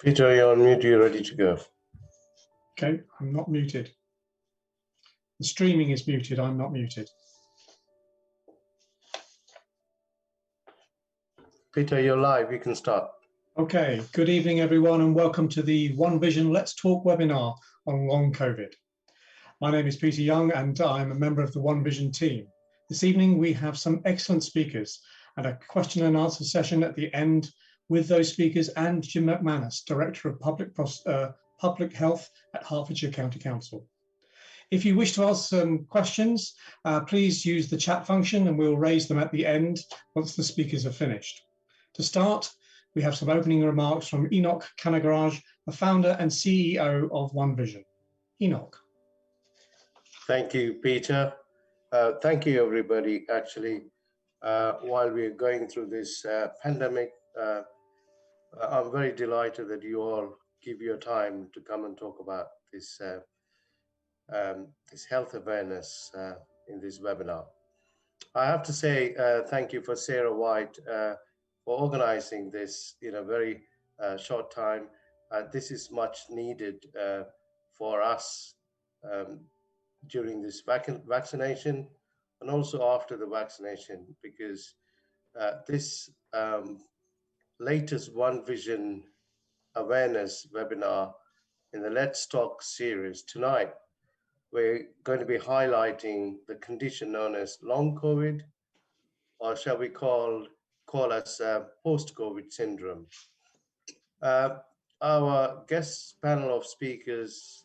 Peter, you're on mute. You're ready to go. Okay, I'm not muted. The streaming is muted. I'm not muted. Peter, you're live. You can start. Okay, good evening, everyone, and welcome to the One Vision Let's Talk webinar on long COVID. My name is Peter Young, and I'm a member of the One Vision team. This evening, we have some excellent speakers and a question and answer session at the end with those speakers and Jim McManus, Director of Public Health at Hertfordshire County Council. If you wish to ask some questions, please use the chat function and we'll raise them at the end once the speakers are finished. To start, we have some opening remarks from Enoch Kanagaraj, the founder and CEO of One Vision. Enoch. Thank you, Peter. Thank you, everybody. Actually, while we're going through this pandemic, I'm very delighted that you all give your time to come and talk about this health awareness in this webinar. I have to say thank you for Sarah White for organizing this in a very short time. This is much needed for us during this vaccination and also after the vaccination, because this latest One Vision awareness webinar in the Let's Talk series tonight, we're going to be highlighting the condition known as long COVID, or shall we call us post-COVID syndrome. Our guest panel of speakers,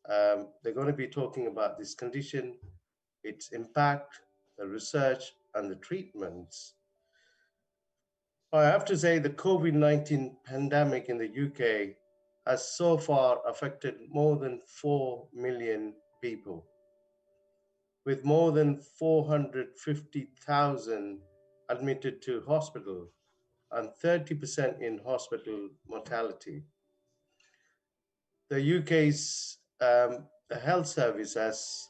they're going to be talking about this condition, its impact, the research, and the treatments. I have to say the COVID-19 pandemic in the UK has so far affected more than 4 million people, with more than 450,000 admitted to hospital and 30% in hospital mortality. The UK's the health service has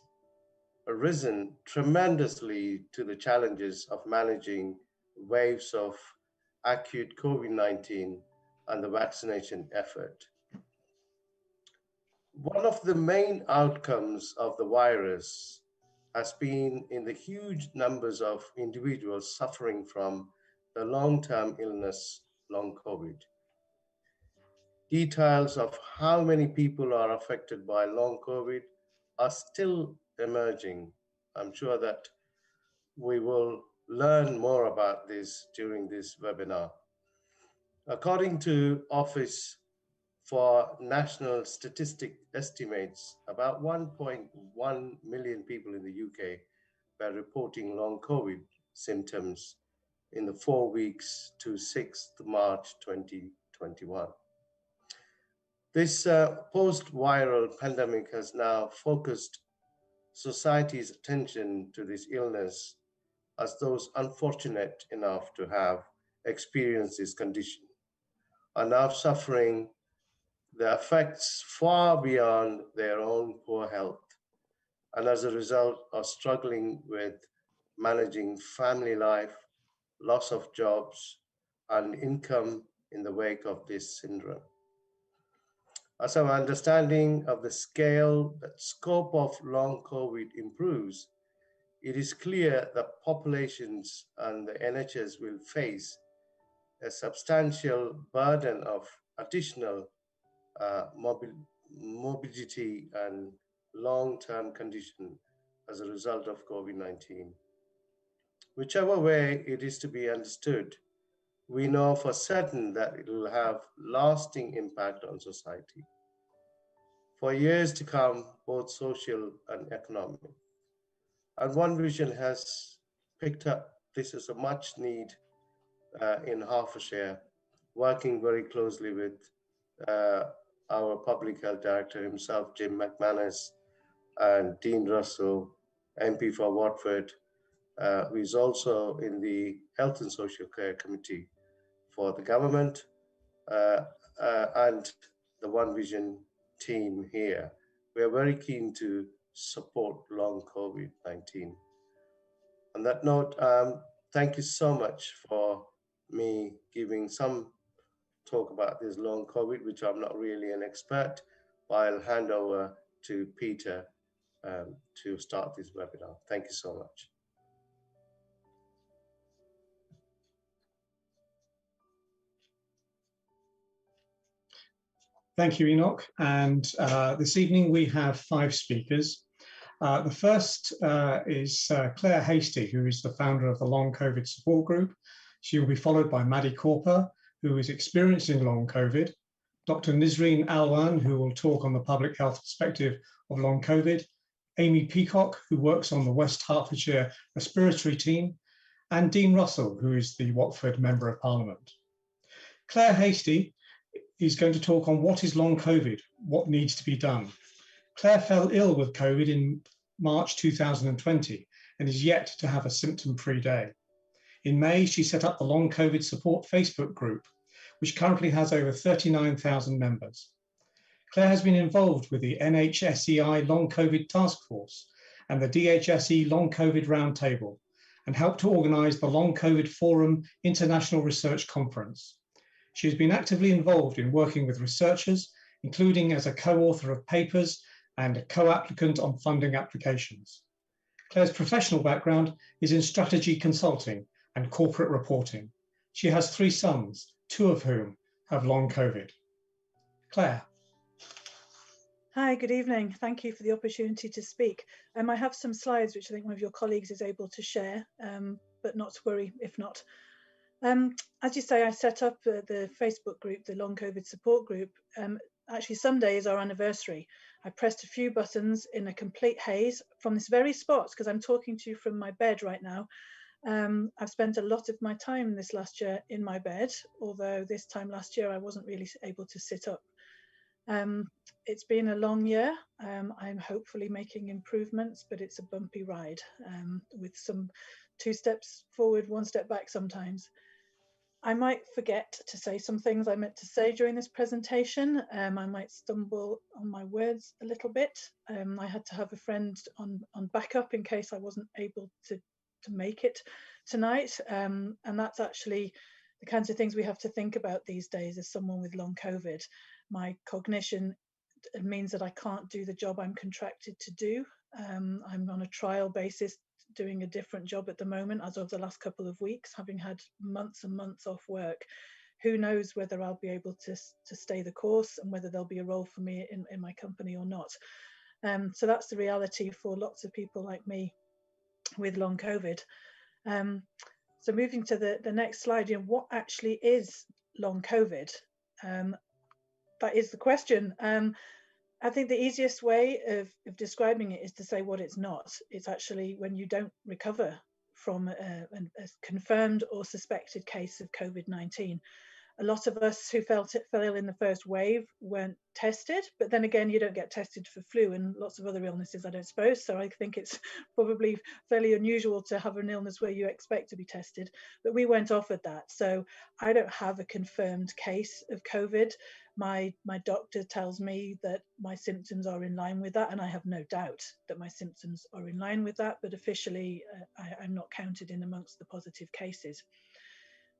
risen tremendously to the challenges of managing waves of acute COVID-19 and the vaccination effort. One of the main outcomes of the virus has been in the huge numbers of individuals suffering from the long-term illness, long COVID. Details of how many people are affected by long COVID are still emerging. I'm sure that we will learn more about this during this webinar. According to Office for National Statistic estimates, about 1.1 million people in the UK were reporting long COVID symptoms in the 4 weeks to 6th March 2021. This post-viral pandemic has now focused society's attention to this illness, as those unfortunate enough to have experienced this condition are now suffering the effects far beyond their own poor health, and as a result are struggling with managing family life, loss of jobs, and income in the wake of this syndrome. As our understanding of the scale and scope of long COVID improves, it is clear that populations and the NHS will face a substantial burden of additional morbidity and long-term condition as a result of COVID-19. Whichever way it is to be understood, we know for certain that it will have lasting impact on society for years to come, both social and economic. And One Vision has picked up this as a much need in Hertfordshire, working very closely with our public health director himself, Jim McManus, and Dean Russell, MP for Watford, who is also in the Health and Social Care Committee for the government, and the One Vision team here. We are very keen to support long COVID-19. On that note, thank you so much for me giving some talk about this long COVID, which I'm not really an expert, but I'll hand over to Peter to start this webinar. Thank you so much. Thank you, Enoch. And this evening we have 5 speakers. The first is Claire Hastie, who is the founder of the Long COVID Support Group. She will be followed by Maddie Corper, who is experiencing long COVID, Dr. Nisreen Alwan, who will talk on the public health perspective of long COVID, Amy Peacock, who works on the West Hertfordshire respiratory team, and Dean Russell, who is the Watford Member of Parliament. Claire Hastie is going to talk on what is long COVID, what needs to be done. Claire fell ill with COVID in March 2020 and is yet to have a symptom-free day. In May, she set up the Long COVID Support Facebook group, which currently has over 39,000 members. Claire has been involved with the NHSEI Long COVID Task Force and the DHSE Long COVID Roundtable, and helped to organise the Long COVID Forum International Research Conference. She has been actively involved in working with researchers, including as a co-author of papers and a co-applicant on funding applications. Claire's professional background is in strategy consulting and corporate reporting. She has 3 sons, 2 of whom have long COVID. Claire. Hi, good evening. Thank you for the opportunity to speak. I have some slides which I think one of your colleagues is able to share, but not to worry if not. As you say, I set up the Facebook group, the Long COVID Support Group. Actually, Sunday is our anniversary. I pressed a few buttons in a complete haze from this very spot, because I'm talking to you from my bed right now. I've spent a lot of my time this last year in my bed, although this time last year I wasn't really able to sit up. It's been a long year. I'm hopefully making improvements, but it's a bumpy ride with some 2 steps forward, 1 step back sometimes. I might forget to say some things I meant to say during this presentation. I might stumble on my words a little bit. I had to have a friend on backup in case I wasn't able to make it tonight. And that's actually the kinds of things we have to think about these days as someone with long COVID. My cognition means that I can't do the job I'm contracted to do. I'm on a trial basis doing a different job at the moment as of the last couple of weeks, having had months and months off work. Who knows whether I'll be able to stay the course and whether there'll be a role for me in my company or not. So that's the reality for lots of people like me with long COVID. So moving to the next slide, what actually is long COVID? That is the question. I think the easiest way of describing it is to say what it's not. It's actually when you don't recover from a confirmed or suspected case of COVID-19. A lot of us who fell ill in the first wave weren't tested, but then again, you don't get tested for flu and lots of other illnesses, I don't suppose. So I think it's probably fairly unusual to have an illness where you expect to be tested, but we weren't offered that. So I don't have a confirmed case of COVID. My doctor tells me that my symptoms are in line with that, and I have no doubt that my symptoms are in line with that, but officially I'm not counted in amongst the positive cases.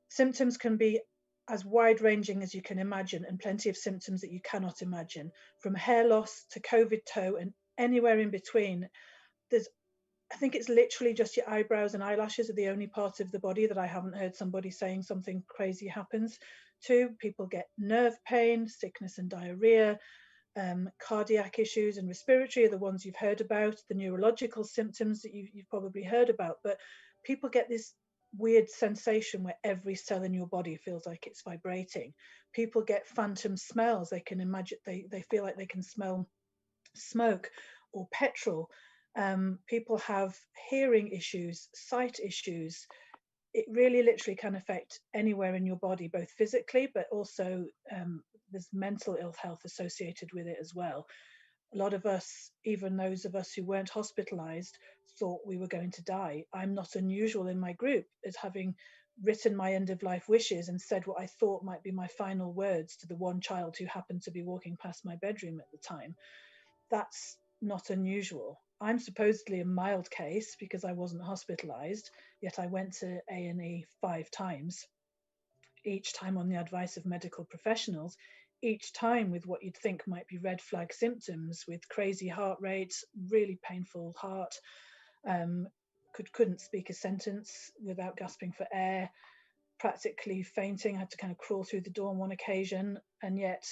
Symptoms can be as wide-ranging as you can imagine, and plenty of symptoms that you cannot imagine, from hair loss to COVID toe and anywhere in between. I think it's literally just your eyebrows and eyelashes are the only part of the body that I haven't heard somebody saying something crazy happens to. People get nerve pain, sickness and diarrhea, cardiac issues and respiratory are the ones you've heard about, the neurological symptoms that you've probably heard about, but people get this weird sensation where every cell in your body feels like it's vibrating. People get phantom smells. They can imagine, they feel like they can smell smoke or petrol. People have hearing issues, sight issues. It really literally can affect anywhere in your body, both physically, but also there's mental ill health associated with it as well. A lot of us, even those of us who weren't hospitalized, thought we were going to die. I'm not unusual in my group as having written my end of life wishes and said what I thought might be my final words to the one child who happened to be walking past my bedroom at the time. That's not unusual. I'm supposedly a mild case because I wasn't hospitalized, yet I went to A&E 5 times. each time on the advice of medical professionals, each time with what you'd think might be red flag symptoms, with crazy heart rates, really painful heart, couldn't speak a sentence without gasping for air, practically fainting, had to kind of crawl through the door on one occasion, and yet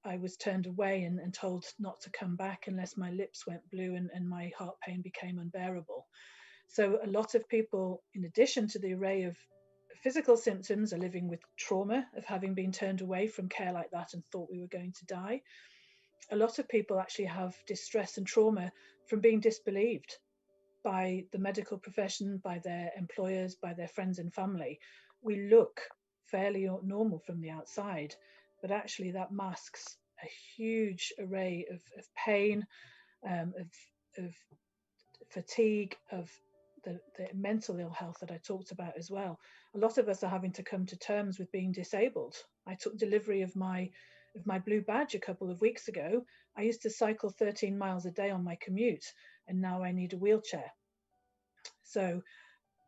I was turned away and told not to come back unless my lips went blue and my heart pain became unbearable. So a lot of people, in addition to the array of physical symptoms, are living with trauma of having been turned away from care like that and thought we were going to die. A lot of people actually have distress and trauma from being disbelieved by the medical profession, by their employers, by their friends and family. We look fairly normal from the outside, but actually that masks a huge array of pain, of fatigue, of the mental ill health that I talked about as well. A lot of us are having to come to terms with being disabled. I took delivery of my blue badge a couple of weeks ago. I used to cycle 13 miles a day on my commute, and now I need a wheelchair. So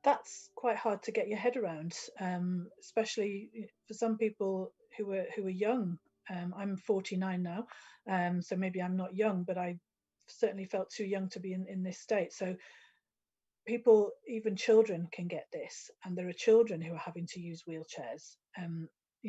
that's quite hard to get your head around, especially for some people who are young. I'm 49 now, so maybe I'm not young, but I certainly felt too young to be in this state. So people, even children, can get this, and there are children who are having to use wheelchairs.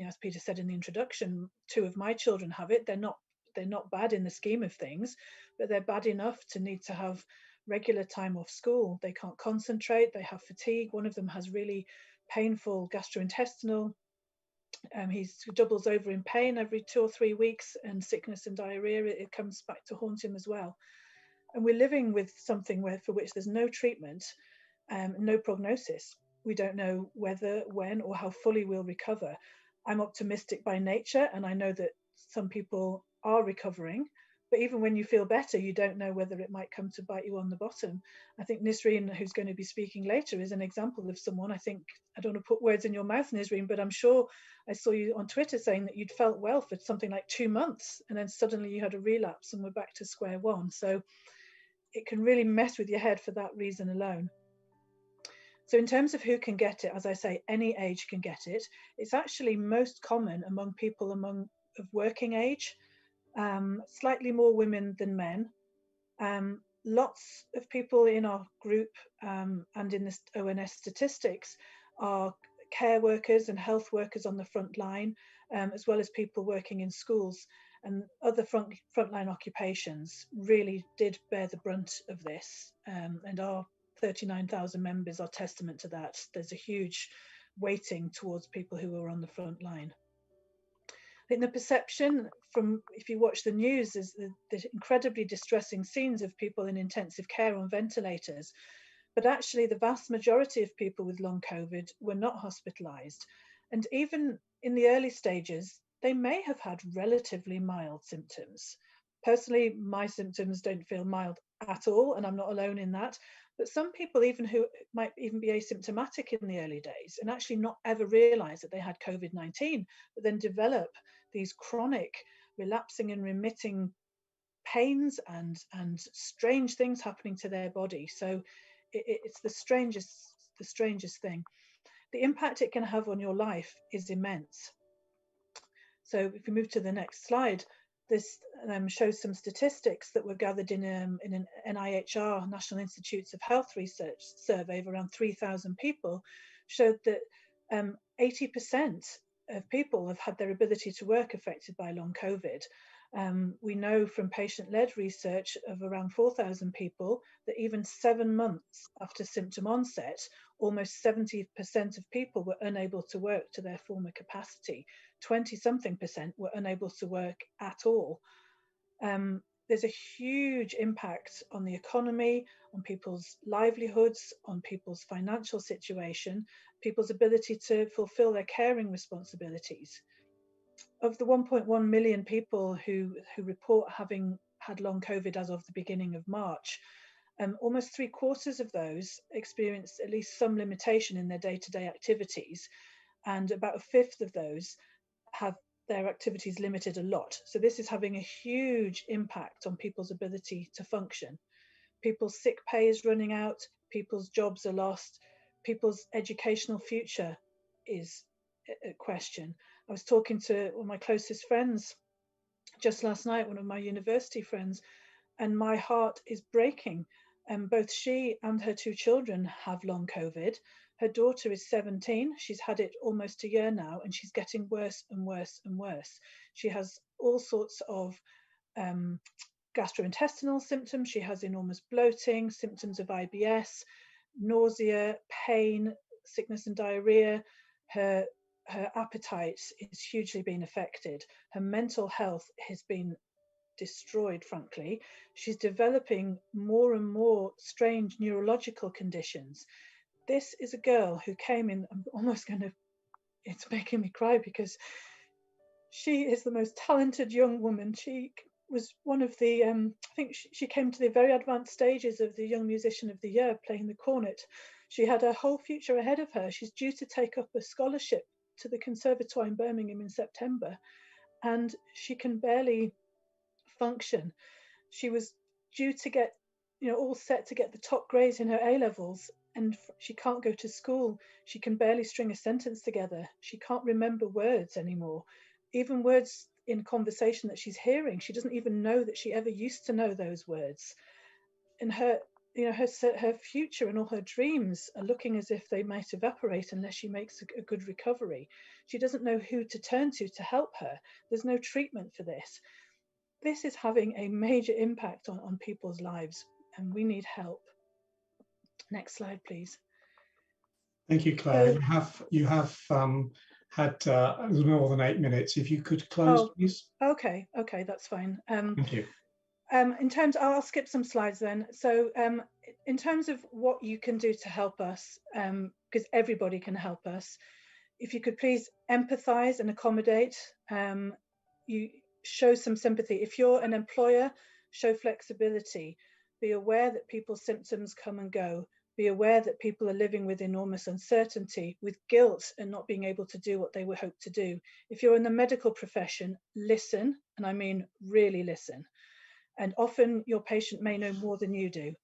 As Peter said in the introduction, 2 of my children have it. They're not bad in the scheme of things, but they're bad enough to need to have regular time off school. They can't concentrate, they have fatigue. One of them has really painful gastrointestinal. He doubles over in pain every 2 or 3 weeks, and sickness and diarrhea, it comes back to haunt him as well. And we're living with something for which there's no treatment, no prognosis. We don't know whether, when, or how fully we'll recover. I'm optimistic by nature, and I know that some people are recovering, but even when you feel better, you don't know whether it might come to bite you on the bottom. I think Nisreen, who's going to be speaking later, is an example of someone. I don't want to put words in your mouth, Nisreen, but I'm sure I saw you on Twitter saying that you'd felt well for something like 2 months, and then suddenly you had a relapse and we're back to square one. So it can really mess with your head for that reason alone. So in terms of who can get it, as I say, any age can get it. It's actually most common among people of working age, slightly more women than men. Lots of people in our group and in the ONS statistics are care workers and health workers on the front line, as well as people working in schools, and other frontline occupations really did bear the brunt of this, and our 39,000 members are testament to that. There's a huge weighting towards people who are on the front line. I think the perception from, if you watch the news, is the incredibly distressing scenes of people in intensive care on ventilators. But actually, the vast majority of people with long COVID were not hospitalized. And even in the early stages, they may have had relatively mild symptoms. Personally, my symptoms don't feel mild at all, and I'm not alone in that. But some people, even who might even be asymptomatic in the early days and actually not ever realize that they had COVID-19, but then develop these chronic relapsing and remitting pains and strange things happening to their body. So it's the strangest thing. The impact it can have on your life is immense. So if we move to the next slide, this shows some statistics that were gathered in an NIHR, National Institutes of Health Research survey of around 3,000 people, showed that 80% of people have had their ability to work affected by long COVID. We know from patient-led research of around 4,000 people that even 7 months after symptom onset, almost 70% of people were unable to work to their former capacity. 20-something% were unable to work at all. There's a huge impact on the economy, on people's livelihoods, on people's financial situation, people's ability to fulfill their caring responsibilities. Of the 1.1 million people who report having had long COVID as of the beginning of March, almost 3/4 of those experienced at least some limitation in their day-to-day activities, and about 1/5 of those have their activities limited a lot. So this is having a huge impact on people's ability to function. People's sick pay is running out, people's jobs are lost, people's educational future is question. I was talking to one of my closest friends just last night, one of my university friends, and my heart is breaking. Both she and her two children have long COVID. Her daughter is 17. She's had it almost a year now, and she's getting worse and worse and worse. She has all sorts of gastrointestinal symptoms. She has enormous bloating, symptoms of IBS, nausea, pain, sickness and diarrhea. Her appetite is hugely being affected. Her mental health has been destroyed, frankly. She's developing more and more strange neurological conditions. This is a girl who came in, I'm almost going to, it's making me cry because she is the most talented young woman. She was one of the, I think she came to the very advanced stages of the Young Musician of the Year playing the cornet. She had a whole future ahead of her. She's due to take up a scholarship to the Conservatoire in Birmingham in September, and she can barely function. She was due to get, all set to get the top grades in her A-levels, and she can't go to school. She can barely string a sentence together. She can't remember words anymore. Even words in conversation that she's hearing, she doesn't even know that she ever used to know those words. And her future and all her dreams are looking as if they might evaporate unless she makes a good recovery. She doesn't know who to turn to help her. There's no treatment for this. This is having a major impact on people's lives, and we need help. Next slide, please. Thank you, Claire. You have had a little more than 8 minutes. If you could close, please. Okay, that's fine. Thank you. In terms, I'll skip some slides then. So in terms of what you can do to help us, because everybody can help us, if you could please empathize and accommodate, you show some sympathy. If you're an employer, show flexibility. Be aware that people's symptoms come and go. Be aware that people are living with enormous uncertainty, with guilt and not being able to do what they would hope to do. If you're in the medical profession, listen, and I mean really listen. And often your patient may know more than you do.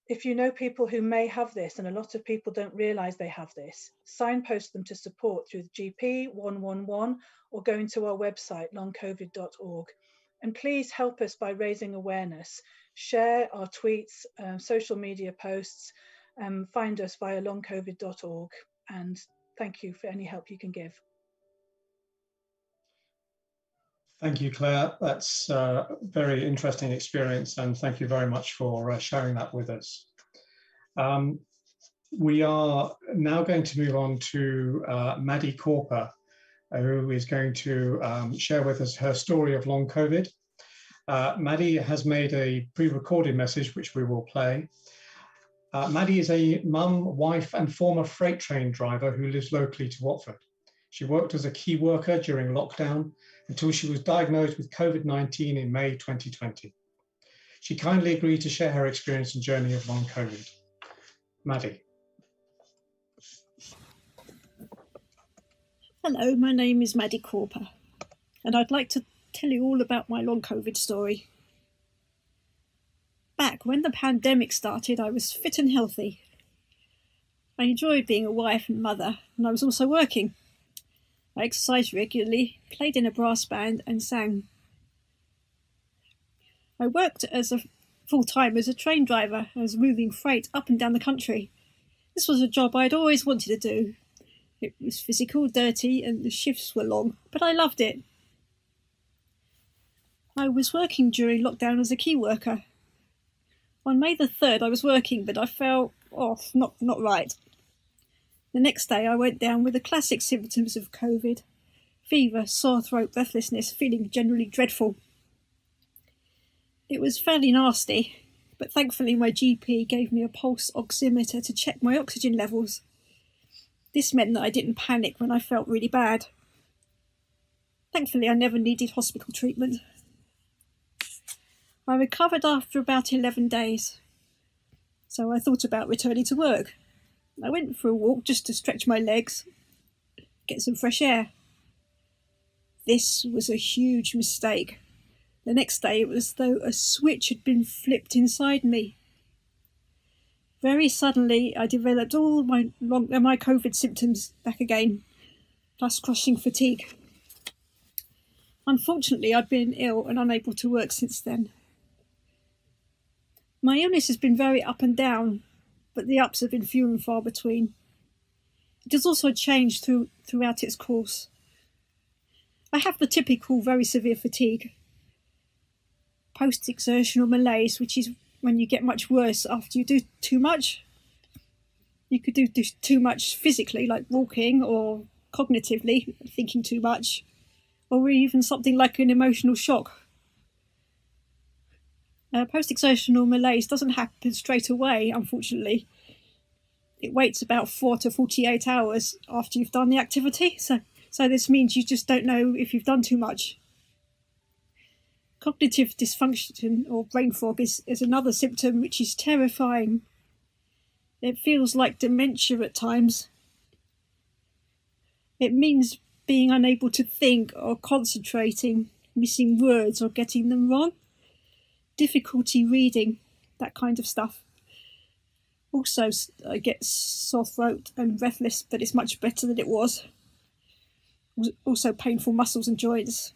If you know people who may have this, and a lot of people don't realize they have this, signpost them to support through the GP 111 or going to our website, longcovid.org. And please help us by raising awareness. Share our tweets, social media posts, find us via longcovid.org. And thank you for any help you can give. Thank you, Claire. That's a very interesting experience, and thank you very much for sharing that with us. We are now going to move on to Maddie Corper, who is going to share with us her story of long COVID. Maddie has made a pre-recorded message, which we will play. Maddie is a mum, wife, and former freight train driver who lives locally to Watford. She worked as a key worker during lockdown until she was diagnosed with COVID-19 in May 2020. She kindly agreed to share her experience and journey of long COVID. Maddie. Hello, my name is Maddie Corper, and I'd like to tell you all about my long COVID story. Back when the pandemic started, I was fit and healthy. I enjoyed being a wife and mother, and I was also working. I exercised regularly, played in a brass band, and sang. I worked as a full-time as a train driver. I was moving freight up and down the country. This was a job I'd always wanted to do. It was physical, dirty, and the shifts were long, but I loved it. I was working during lockdown as a key worker. On May the 3rd, I was working, but I felt not right. The next day, I went down with the classic symptoms of COVID: fever, sore throat, breathlessness, feeling generally dreadful. It was fairly nasty, but thankfully my GP gave me a pulse oximeter to check my oxygen levels. This meant that I didn't panic when I felt really bad. Thankfully, I never needed hospital treatment. I recovered after about 11 days, so I thought about returning to work. I went for a walk just to stretch my legs, get some fresh air. This was a huge mistake. The next day, it was as though a switch had been flipped inside me. Very suddenly, I developed all my COVID symptoms back again. plus crushing fatigue. Unfortunately, I've been ill and unable to work since then. My illness has been very up and down, but the ups have been few and far between. It has also changed throughout its course. I have the typical very severe fatigue, post-exertional malaise, which is when you get much worse after you do too much. You could do too much physically, like walking, or cognitively, thinking too much, or even something like an emotional shock. Post-exertional malaise doesn't happen straight away, unfortunately. It waits about 4 to 48 hours after you've done the activity, so this means you just don't know if you've done too much. Cognitive dysfunction or brain fog is another symptom which is terrifying. It feels like dementia at times. It means being unable to think or concentrating, missing words or getting them wrong, difficulty reading, that kind of stuff. Also, I get sore throat and breathless, but it's much better than it was. Also, painful muscles and joints.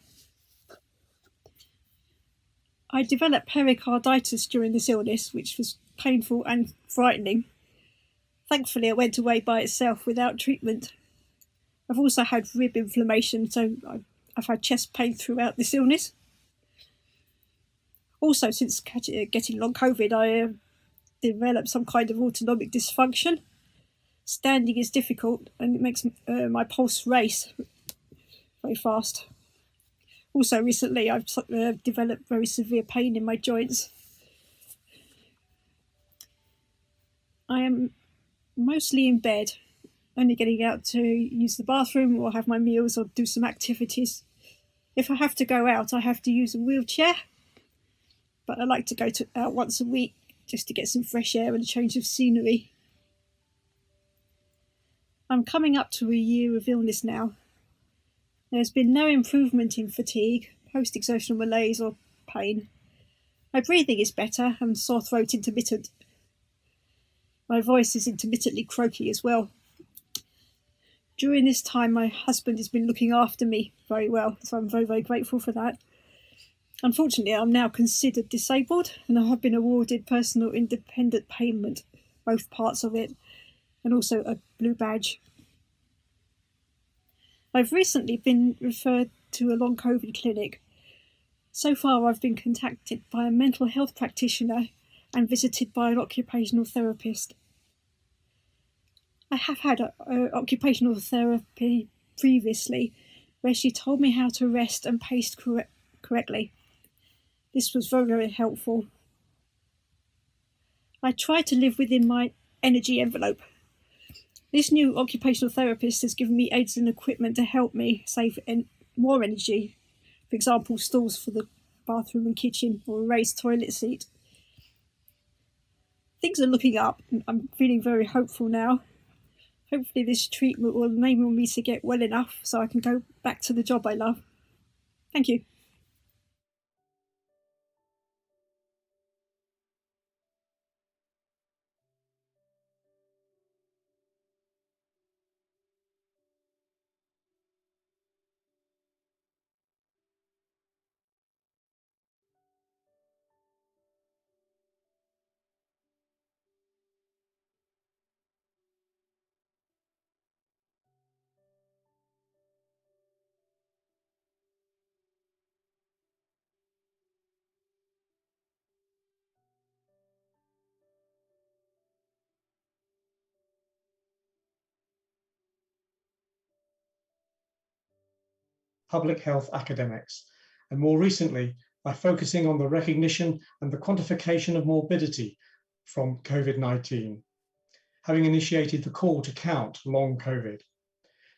I developed pericarditis during this illness, which was painful and frightening. Thankfully, it went away by itself without treatment. I've also had rib inflammation, so I've had chest pain throughout this illness. Also, since getting long COVID, I developed some kind of autonomic dysfunction. Standing is difficult and it makes my pulse race very fast. Also, recently I've developed very severe pain in my joints. I am mostly in bed, only getting out to use the bathroom or have my meals or do some activities. If I have to go out, I have to use a wheelchair, but I like to go out once a week just to get some fresh air and a change of scenery. I'm coming up to a year of illness now. There's been no improvement in fatigue, post-exertional malaise or pain. My breathing is better and sore throat intermittent. My voice is intermittently croaky as well. During this time, my husband has been looking after me very well, so I'm very, very grateful for that. Unfortunately, I'm now considered disabled and I have been awarded personal independent payment, both parts of it, and also a blue badge. I've recently been referred to a long COVID clinic. So far, I've been contacted by a mental health practitioner and visited by an occupational therapist. I have had occupational therapy previously, where she told me how to rest and pace correctly. This was very, very helpful. I try to live within my energy envelope. This new occupational therapist has given me aids and equipment to help me save more energy. For example, stools for the bathroom and kitchen or a raised toilet seat. Things are looking up and I'm feeling very hopeful now. Hopefully this treatment will enable me to get well enough so I can go back to the job I love. Thank you. Public health academics, and more recently, by focusing on the recognition and the quantification of morbidity from COVID-19, having initiated the call to count long COVID.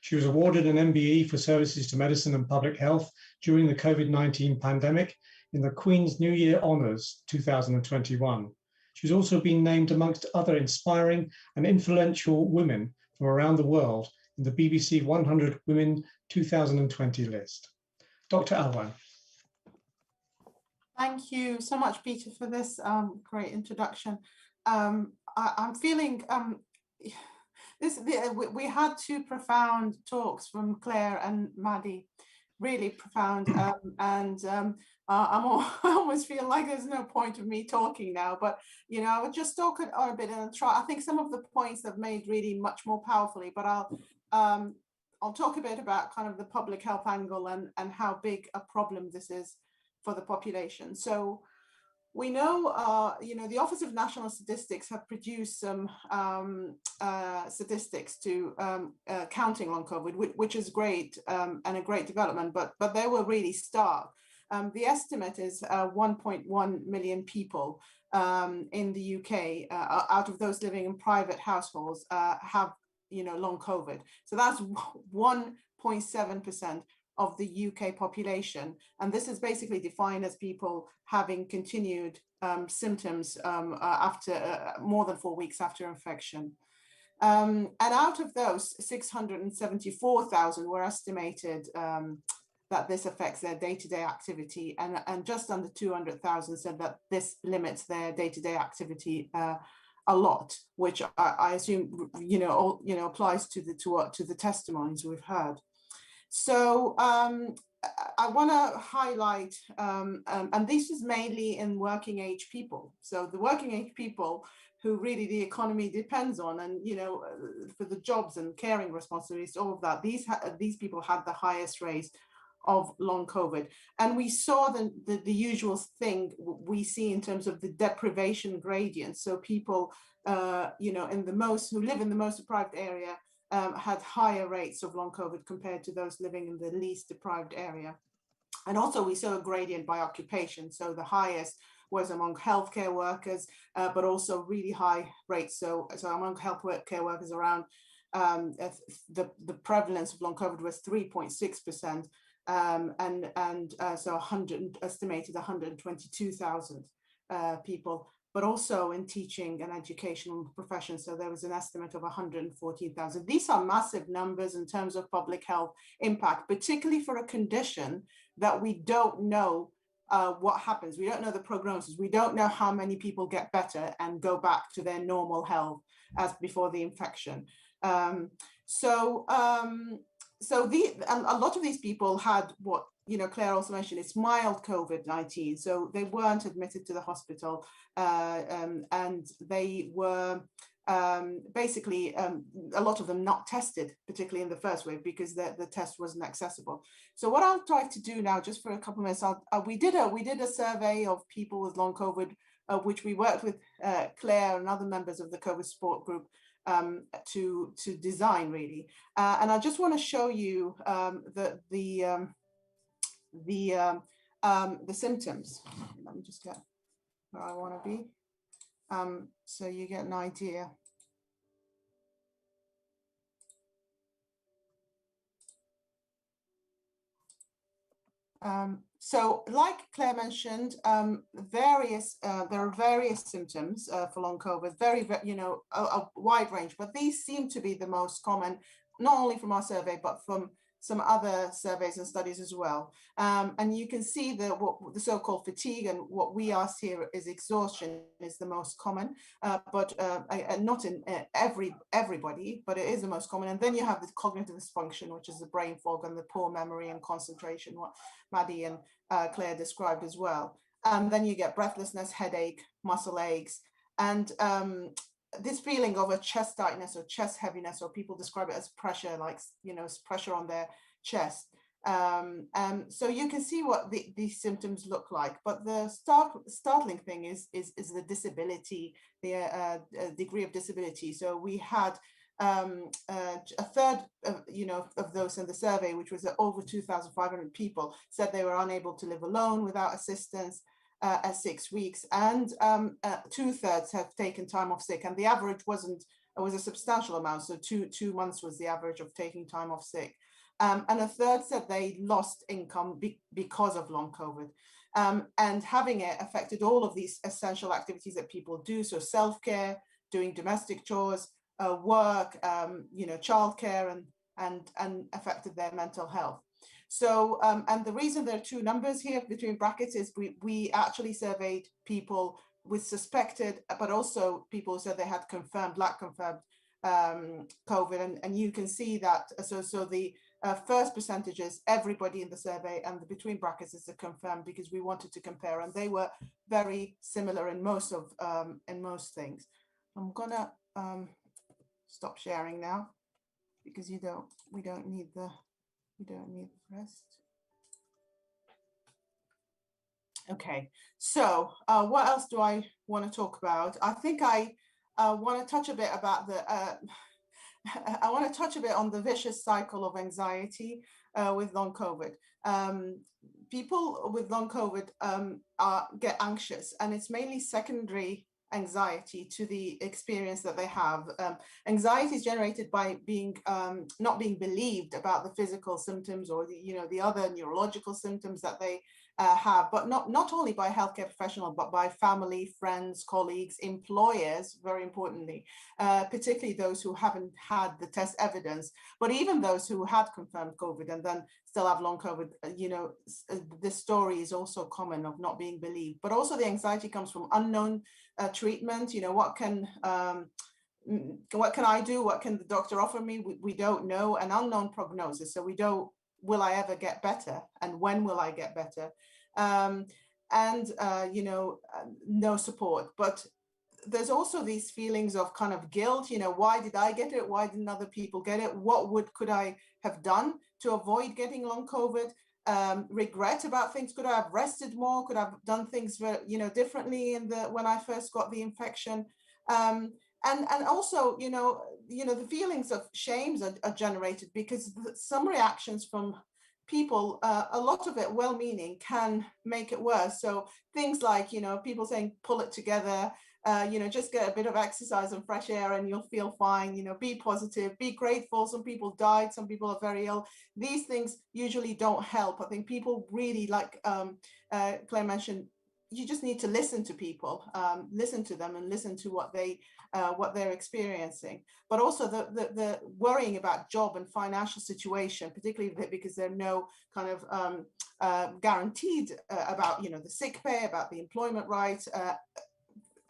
She was awarded an MBE for services to medicine and public health during the COVID-19 pandemic in the Queen's New Year Honours 2021. She's also been named amongst other inspiring and influential women from around the world in the BBC 100 Women 2020 list. Dr. Alwan. Thank you so much, Peter, for this great introduction. I'm feeling we had two profound talks from Claire and Maddie, really profound, I almost feel like there's no point of me talking now, but I would just talk a bit and try. I think some of the points they've made really much more powerfully, but I'll talk a bit about kind of the public health angle and how big a problem this is for the population. So we know, the Office of National Statistics have produced some statistics to counting long COVID, which is great and a great development, but they were really stark. The estimate is 1.1 million people in the UK, out of those living in private households, have long COVID. So that's 1.7% of the UK population. And this is basically defined as people having continued symptoms after more than 4 weeks after infection. And out of those, 674,000 were estimated that this affects their day-to-day activity, and just under 200,000 said that this limits their day-to-day activity a lot, which I assume applies to the testimonies we've heard. So I want to highlight, and this is mainly in working age people. So the working age people who really the economy depends on, and for the jobs and caring responsibilities, all of that, these people had the highest rates of long COVID. And we saw the usual thing we see in terms of the deprivation gradient. So people, who live in the most deprived area had higher rates of long COVID compared to those living in the least deprived area. And also we saw a gradient by occupation. So the highest was among healthcare workers, but also really high rates. So among healthcare workers, around the prevalence of long COVID was 3.6%. So estimated 122,000 people, but also in teaching and educational professions. So there was an estimate of 114,000. These are massive numbers in terms of public health impact, particularly for a condition that we don't know what happens. We don't know the prognosis. We don't know how many people get better and go back to their normal health as before the infection. So a lot of these people had what Claire also mentioned, it's mild COVID-19. So they weren't admitted to the hospital, and they were basically a lot of them not tested, particularly in the first wave, because the test wasn't accessible. So what I'll try to do now, just for a couple of minutes, we did a survey of people with long COVID, which we worked with Claire and other members of the COVID support group to design, really. And I just want to show you the symptoms. Let me just get where I want to be, so you get an idea. So like Claire mentioned, there are various symptoms for long COVID, a wide range, but these seem to be the most common, not only from our survey, but from some other surveys and studies as well. And you can see the so-called fatigue, and what we asked here is exhaustion is the most common, but not in everybody, but it is the most common. And then you have the cognitive dysfunction, which is the brain fog and the poor memory and concentration, what Maddie and Claire described as well. And then you get breathlessness, headache, muscle aches, and this feeling of a chest tightness or chest heaviness, or people describe it as pressure, like pressure on their chest. So you can see what these symptoms look like. But the startling thing is the disability, the degree of disability. So we had a third of those in the survey, which was over 2,500 people, said they were unable to live alone without assistance at 6 weeks, and 2/3 have taken time off sick, and the average was a substantial amount. So two months was the average of taking time off sick, and a third said they lost income because of long COVID, and having it affected all of these essential activities that people do. So self-care, doing domestic chores, work, childcare, and affected their mental health. So, and the reason there are two numbers here between brackets is we actually surveyed people with suspected, but also people who said they had confirmed, lack confirmed COVID, and you can see that. So the first percentages, everybody in the survey, and the between brackets is the confirmed, because we wanted to compare, and they were very similar in most things. I'm gonna stop sharing now, because we don't need the rest. Okay, so what else do I want to talk about? I think I want to touch a bit about the I want to touch a bit on the vicious cycle of anxiety with long COVID. People with long COVID get anxious, and it's mainly secondary anxiety to the experience that they have. Anxiety is generated by being not being believed about the physical symptoms or the other neurological symptoms that they have, but not only by healthcare professionals, but by family, friends, colleagues, employers, very importantly, particularly those who haven't had the test evidence, but even those who had confirmed COVID and then still have long COVID. This story is also common of not being believed, but also the anxiety comes from unknown treatment. What can I do? What can the doctor offer me? We don't know. An unknown prognosis. So we don't, will I ever get better? And when will I get better? No support. But there's also these feelings of kind of guilt. Why did I get it? Why didn't other people get it? What could I have done to avoid getting long COVID? Regret about things. Could I have rested more? Could I have done things differently when I first got the infection? And also, the feelings of shames are generated because some reactions from people, a lot of it well-meaning, can make it worse. So things like, people saying, pull it together, just get a bit of exercise and fresh air and you'll feel fine, be positive, be grateful. Some people died, some people are very ill. These things usually don't help. I think people really, like Claire mentioned, you just need to listen to people, listen to them and listen to what they're experiencing. But also the worrying about job and financial situation, particularly because there are no kind of guaranteed about, the sick pay, about the employment rights,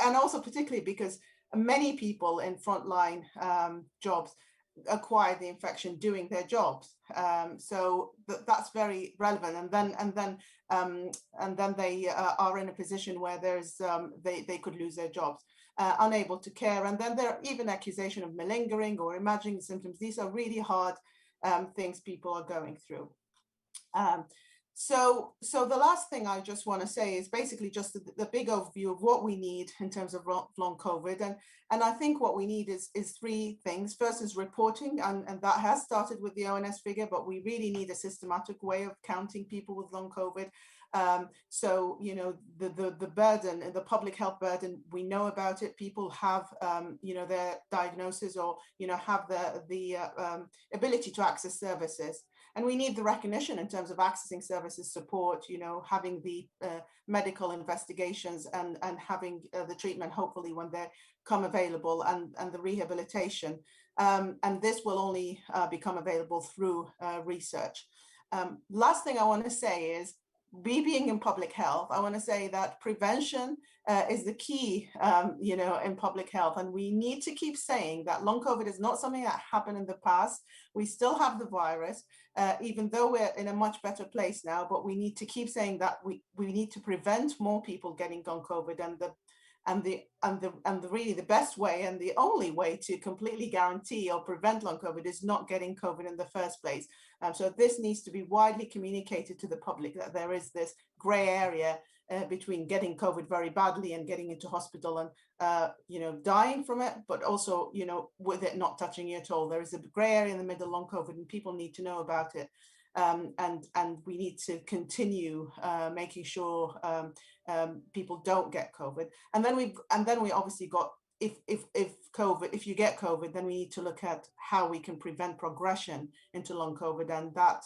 and also particularly because many people in frontline jobs acquired the infection doing their jobs, so that's very relevant. And then they are in a position where there's they could lose their jobs, unable to care, and then there are even accusation of malingering or imagining symptoms. These are really hard things people are going through. So the last thing I just want to say is basically just the big overview of what we need in terms of long COVID. And I think what we need is three things. First is reporting, and that has started with the ONS figure, but we really need a systematic way of counting people with long COVID. So, the burden, the public health burden, we know about it. People have, their diagnosis or, have the ability to access services. And we need the recognition in terms of accessing services, support, having the medical investigations and having the treatment, hopefully, when they come available, and the rehabilitation. And this will only become available through research. Last thing I want to say is, being in public health, I want to say that prevention is the key, in public health. And we need to keep saying that long COVID is not something that happened in the past. We still have the virus, even though we're in a much better place now, but we need to keep saying that we need to prevent more people getting long COVID. And really the best way and the only way to completely guarantee or prevent long COVID is not getting COVID in the first place. So this needs to be widely communicated to the public, that there is this gray area between getting COVID very badly and getting into hospital and, dying from it, but also, with it not touching you at all. There is a gray area in the middle, long COVID, and people need to know about it. And we need to continue making sure people don't get COVID. And then we obviously got, if you get COVID, then we need to look at how we can prevent progression into long COVID, and that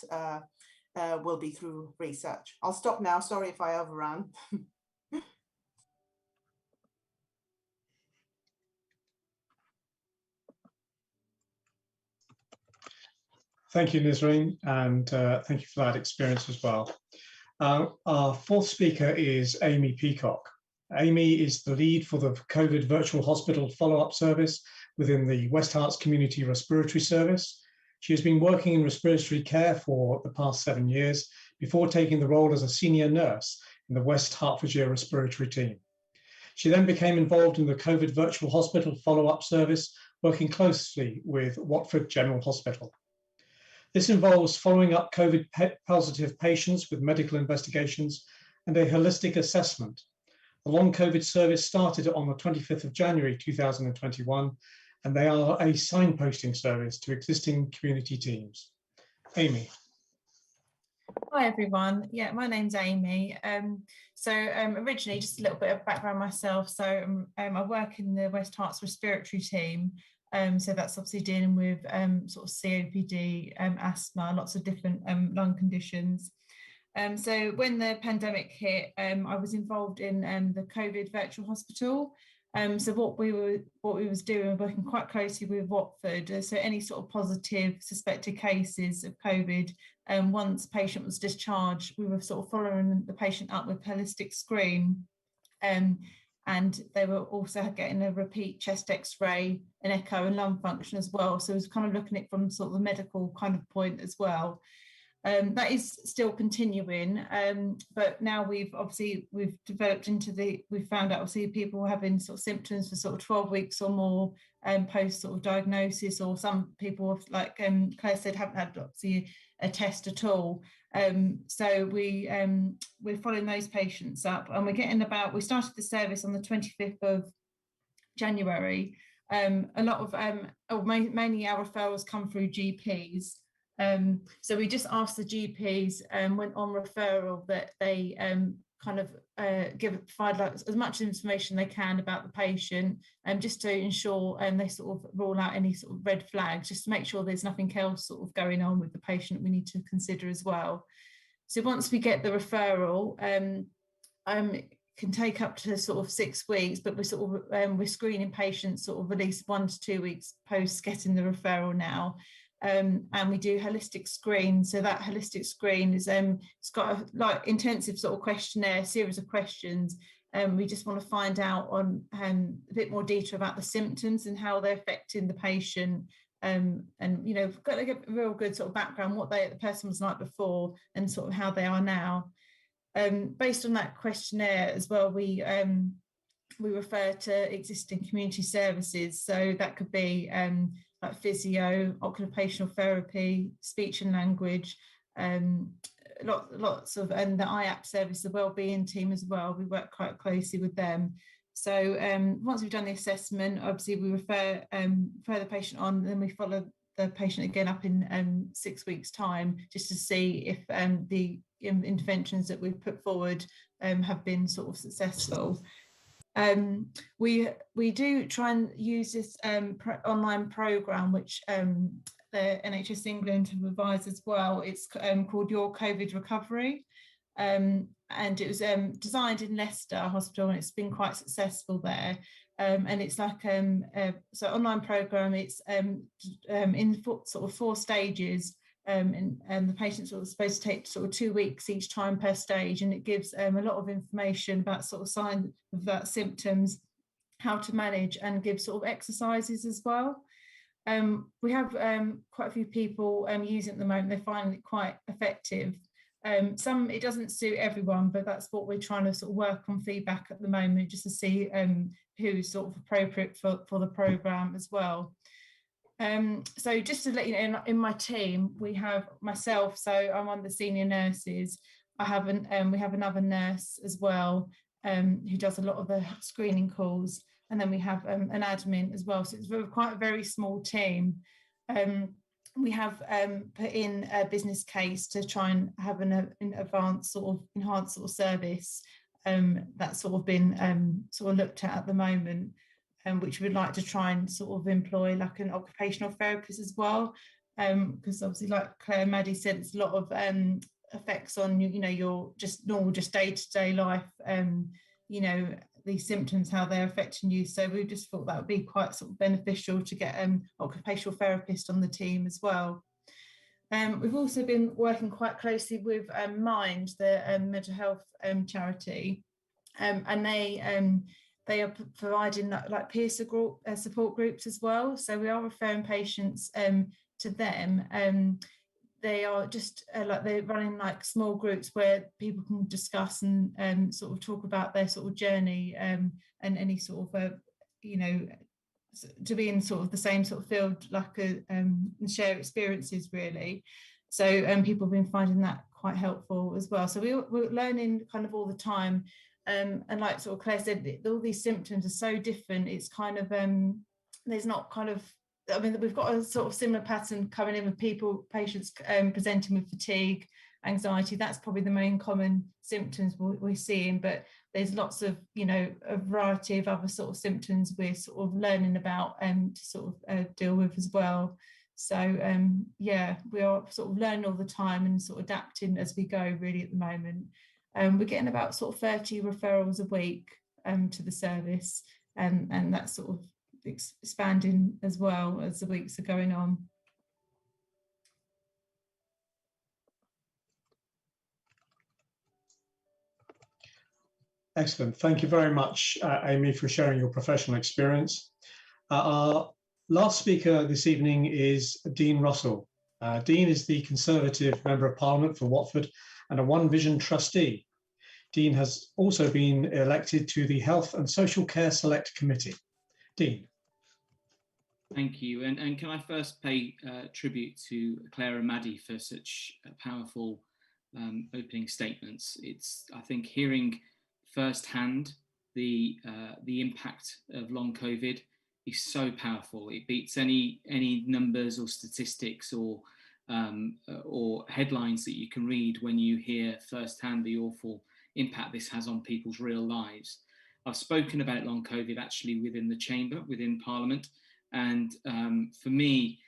will be through research. I'll stop now. Sorry if I overran. Thank you, Nisreen, and thank you for that experience as well. Our fourth speaker is Amy Peacock. Amy is the lead for the COVID Virtual Hospital Follow-up Service within the West Herts Community Respiratory Service. She has been working in respiratory care for the past 7 years before taking the role as a senior nurse in the West Hertfordshire Respiratory Team. She then became involved in the COVID Virtual Hospital follow-up service, working closely with Watford General Hospital. This involves following up COVID positive patients with medical investigations and a holistic assessment. The long COVID service started on the 25th of January 2021, and they are a signposting service to existing community teams. Amy. Hi everyone. Yeah, my name's Amy. Originally, just a little bit of background myself. I work in the West Herts Respiratory Team. So that's obviously dealing with sort of COPD, asthma, lots of different lung conditions. So when the pandemic hit, I was involved in the COVID Virtual Hospital. So what we was doing, working quite closely with Watford. So any sort of positive suspected cases of COVID, once a patient was discharged, we were sort of following the patient up with holistic screen. And they were also getting a repeat chest X-ray, an echo and lung function as well. So it was kind of looking at it from sort of the medical kind of point as well. That is still continuing, but now we've developed into we've found out obviously people having sort of symptoms for sort of 12 weeks or more post sort of diagnosis, or some people, like Claire said, haven't had obviously a test at all. So we're following those patients up, and we started the service on the 25th of January. A lot of mainly our referrals come through GPs. So we just asked the GPs when on referral that they provide like as much information they can about the patient, just to ensure they sort of rule out any sort of red flags, just to make sure there's nothing else sort of going on with the patient we need to consider as well. So once we get the referral, can take up to sort of 6 weeks, but we're screening patients sort of at least 1 to 2 weeks post getting the referral now. And we do holistic screen. So that holistic screen is it's got a intensive sort of questionnaire, series of questions. We just want to find out on a bit more detail about the symptoms and how they're affecting the patient. And got to get a real good sort of background, what the person was like before and sort of how they are now. Based on that questionnaire as well, we refer to existing community services. So that could be like physio, occupational therapy, speech and language, lots of, and the IAP service, the wellbeing team as well. We work quite closely with them. So once we've done the assessment, obviously we refer the patient on, then we follow the patient again up in 6 weeks' time, just to see if the interventions that we've put forward have been sort of successful. We do try and use this online programme, which the NHS England have advised as well. It's called Your COVID Recovery, and it was designed in Leicester Hospital, and it's been quite successful there. And it's like so online programme. It's in sort of 4 stages. And the patients are supposed to take sort of 2 weeks each time per stage, and it gives a lot of information about sort of signs of that symptoms, how to manage, and give sort of exercises as well. We have quite a few people using it at the moment. They're finding it quite effective. Some it doesn't suit everyone, but that's what we're trying to sort of work on feedback at the moment, just to see who's sort of appropriate for the programme as well. So just to let you know, in my team, we have myself, so I'm one of the senior nurses. We have another nurse as well, who does a lot of the screening calls, and then we have an admin as well. So it's quite a very small team. We have put in a business case to try and have an advanced sort of enhanced sort of service that's sort of been sort of looked at the moment. Which we'd like to try and sort of employ like an occupational therapist as well, because obviously, like Claire and Maddie said, it's a lot of effects on your just normal, just day-to-day life, these symptoms, how they're affecting you. So we just thought that would be quite sort of beneficial to get an occupational therapist on the team as well. We've also been working quite closely with Mind, the mental health charity, and they are providing like peer support groups as well. So we are referring patients to them. They are just like they're running like small groups where people can discuss and sort of talk about their sort of journey and any sort of to be in sort of the same sort of field, like and share experiences really. So people have been finding that quite helpful as well. So we're learning kind of all the time. And like sort of Claire said, all these symptoms are so different. It's kind of there's not kind of, I mean, we've got a sort of similar pattern coming in with patients presenting with fatigue, anxiety. That's probably the main common symptoms we're seeing, but there's lots of, a variety of other sort of symptoms we're sort of learning about to sort of deal with as well. So yeah, we are sort of learning all the time and sort of adapting as we go really at the moment. We're getting about sort of 30 referrals a week to the service, and that's sort of expanding as well as the weeks are going on. Excellent. Thank you very much, Amy, for sharing your professional experience. Our last speaker this evening is Dean Russell. Dean is the Conservative Member of Parliament for Watford and a One Vision trustee. Dean has also been elected to the Health and Social Care Select Committee. Dean. Thank you. And can I first pay tribute to Claire and Maddie for such powerful opening statements. It's, I think, hearing firsthand the impact of long COVID is so powerful. It beats any numbers or statistics or headlines that you can read when you hear firsthand the awful impact this has on people's real lives. I've spoken about long COVID actually within the chamber, within Parliament, and for me,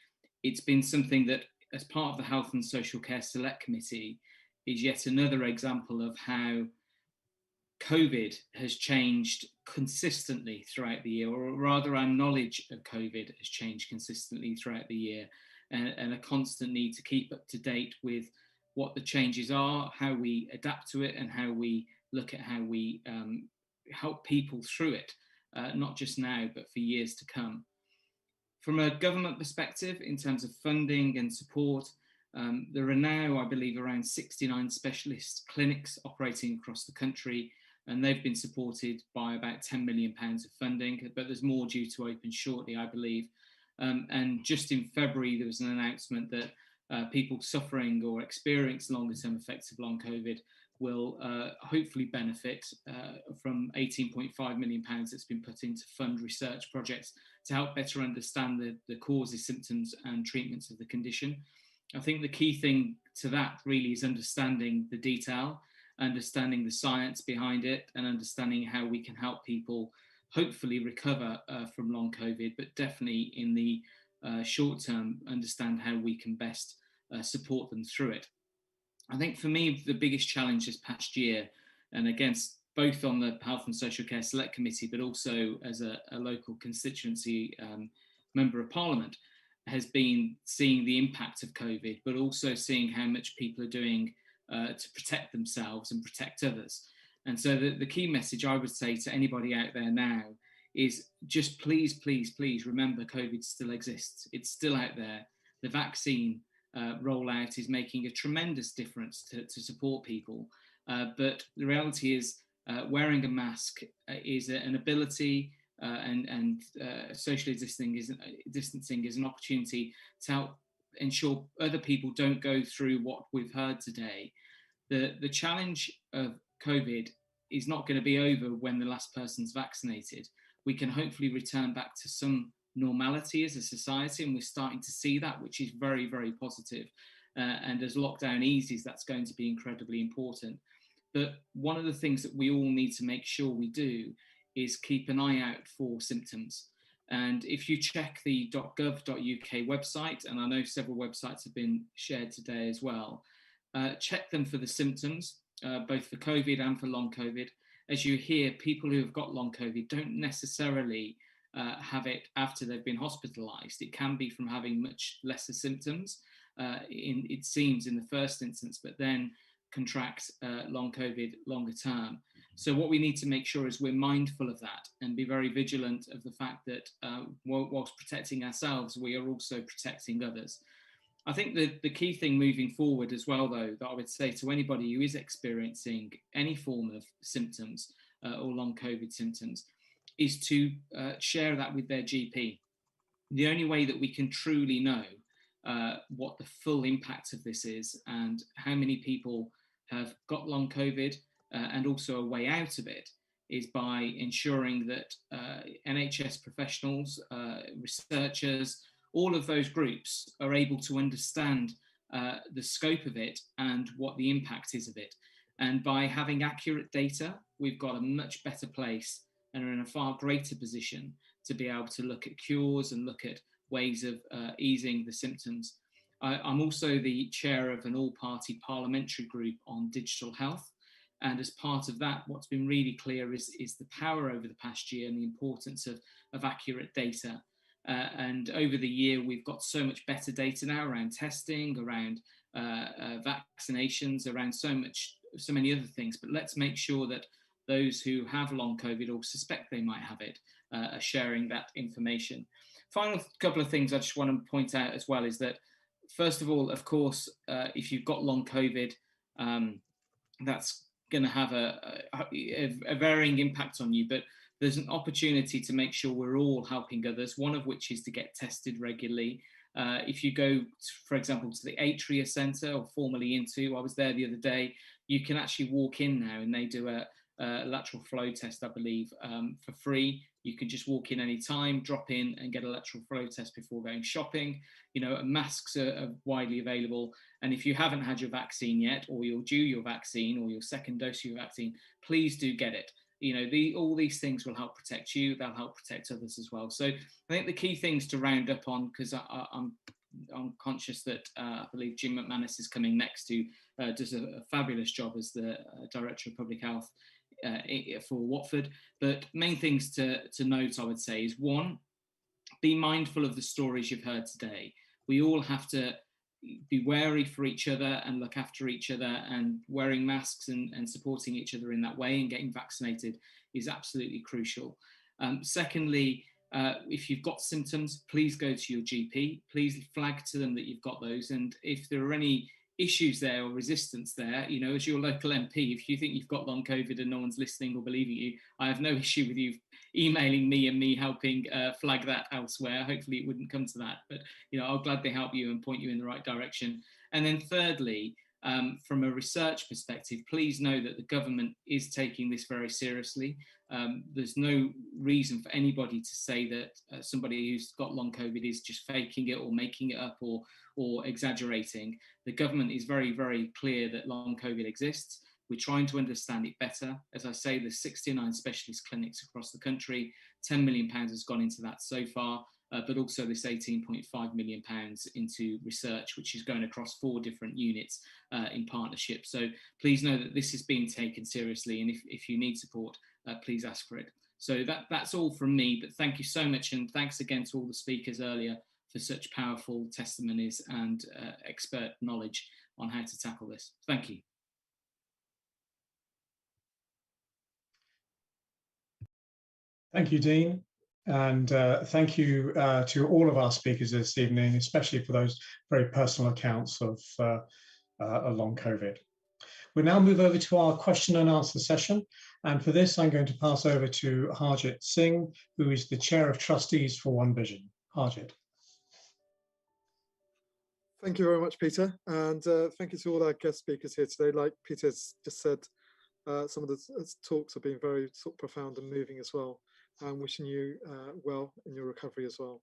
it's been something that, as part of the Health and Social Care Select Committee, is yet another example of how COVID has changed consistently throughout the year, or rather our knowledge of COVID has changed consistently throughout the year, and a constant need to keep up to date with what the changes are, how we adapt to it, and how we look at how we help people through it, not just now, but for years to come. From a government perspective, in terms of funding and support, there are now, I believe, around 69 specialist clinics operating across the country, and they've been supported by about £10 million of funding, but there's more due to open shortly, I believe. And just in February, there was an announcement that people suffering or experiencing longer-term effects of long COVID will hopefully benefit from £18.5 million that's been put in to fund research projects to help better understand the causes, symptoms and treatments of the condition. I think the key thing to that really is understanding the detail, understanding the science behind it, and understanding how we can help people hopefully recover from long COVID, but definitely in the short term, understand how we can best support them through it. I think for me, the biggest challenge this past year, and against both on the Health and Social Care Select Committee, but also as a local constituency member of Parliament, has been seeing the impact of COVID, but also seeing how much people are doing to protect themselves and protect others. And so the key message I would say to anybody out there now is just please, please, please remember COVID still exists. It's still out there. The vaccine rollout is making a tremendous difference to support people. But the reality is wearing a mask is an ability, and social distancing is an opportunity to help ensure other people don't go through what we've heard today. The challenge of COVID is not going to be over when the last person's vaccinated. We can hopefully return back to some normality as a society, and we're starting to see that, which is very, very positive. And as lockdown eases, that's going to be incredibly important. But one of the things that we all need to make sure we do is keep an eye out for symptoms. And if you check the .gov.uk website, and I know several websites have been shared today as well, check them for the symptoms, both for COVID and for long COVID. As you hear, people who have got long COVID don't necessarily have it after they've been hospitalised. It can be from having much lesser symptoms, it seems, in the first instance, but then contract long COVID longer term. So what we need to make sure is we're mindful of that and be very vigilant of the fact that whilst protecting ourselves, we are also protecting others. I think the key thing moving forward as well, though, that I would say to anybody who is experiencing any form of symptoms or long COVID symptoms is to share that with their GP. The only way that we can truly know what the full impact of this is and how many people have got long COVID and also a way out of it is by ensuring that NHS professionals, researchers, all of those groups are able to understand the scope of it and what the impact is of it. And by having accurate data, we've got a much better place and are in a far greater position to be able to look at cures and look at ways of easing the symptoms. I'm also the chair of an all-party parliamentary group on digital health. And as part of that, what's been really clear is the power over the past year and the importance of accurate data. And over the year, we've got so much better data now around testing, around vaccinations, around so many other things. But let's make sure that those who have long COVID or suspect they might have it are sharing that information. Final couple of things I just want to point out as well is that, first of all, of course, if you've got long COVID, that's going to have a varying impact on you, but there's an opportunity to make sure we're all helping others, one of which is to get tested regularly. If you go, for example, to the Atria Centre, or formerly Into, I was there the other day, you can actually walk in now and they do a lateral flow test, I believe, for free. You can just walk in any time, drop in and get a lateral flow test before going shopping. You know, masks are widely available. And if you haven't had your vaccine yet, or you're due your vaccine or your second dose of your vaccine, please do get it. You know, all these things will help protect you. They'll help protect others as well. So I think the key things to round up on, because I'm conscious that I believe Jim McManus is coming next, who does a fabulous job as the Director of Public Health for Watford. But main things to note, I would say, is one, be mindful of the stories you've heard today. We all have to be wary for each other and look after each other, and wearing masks and supporting each other in that way and getting vaccinated is absolutely crucial. Secondly, if you've got symptoms, please go to your GP. Please flag to them that you've got those. And if there are any issues there or resistance there, you know, as your local MP, if you think you've got long COVID and no one's listening or believing you, I have no issue with you emailing me and me helping flag that elsewhere. Hopefully it wouldn't come to that, but you know, I'll gladly help you and point you in the right direction. And then thirdly, from a research perspective, please know that the government is taking this very seriously. There's no reason for anybody to say that somebody who's got long COVID is just faking it or making it up or exaggerating. The government is very, very clear that long COVID exists. We're trying to understand it better. As I say, there's 69 specialist clinics across the country. £10 million has gone into that so far, but also this £18.5 million into research, which is going across 4 different units in partnership. So please know that this is being taken seriously, and if you need support, please ask for it. So that's all from me, but thank you so much, and thanks again to all the speakers earlier for such powerful testimonies and expert knowledge on how to tackle this. Thank you. Thank you, Dean. And thank you to all of our speakers this evening, especially for those very personal accounts of long COVID. We'll now move over to our question and answer session. And for this, I'm going to pass over to Harjit Singh, who is the Chair of Trustees for One Vision. Harjit. Thank you very much, Peter. And thank you to all our guest speakers here today. Like Peter's just said, some of the talks have been very sort of profound and moving as well. I'm wishing you well in your recovery as well.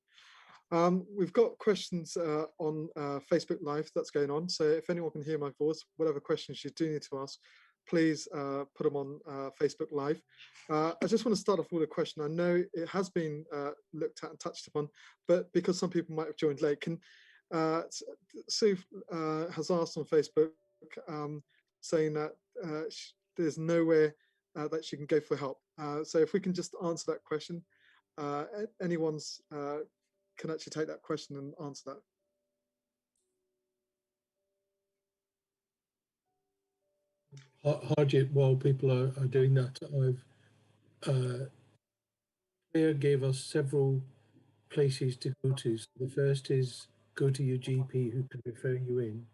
We've got questions on Facebook Live that's going on. So if anyone can hear my voice, whatever questions you do need to ask, please put them on Facebook Live. I just want to start off with a question. I know it has been looked at and touched upon, but because some people might have joined late, Sue has asked on Facebook saying that there's nowhere that she can go for help. So if we can just answer that question, anyone's can actually take that question and answer that. Harjit, while people are doing that, Claire gave us several places to go to. So the first is go to your GP who can refer you in.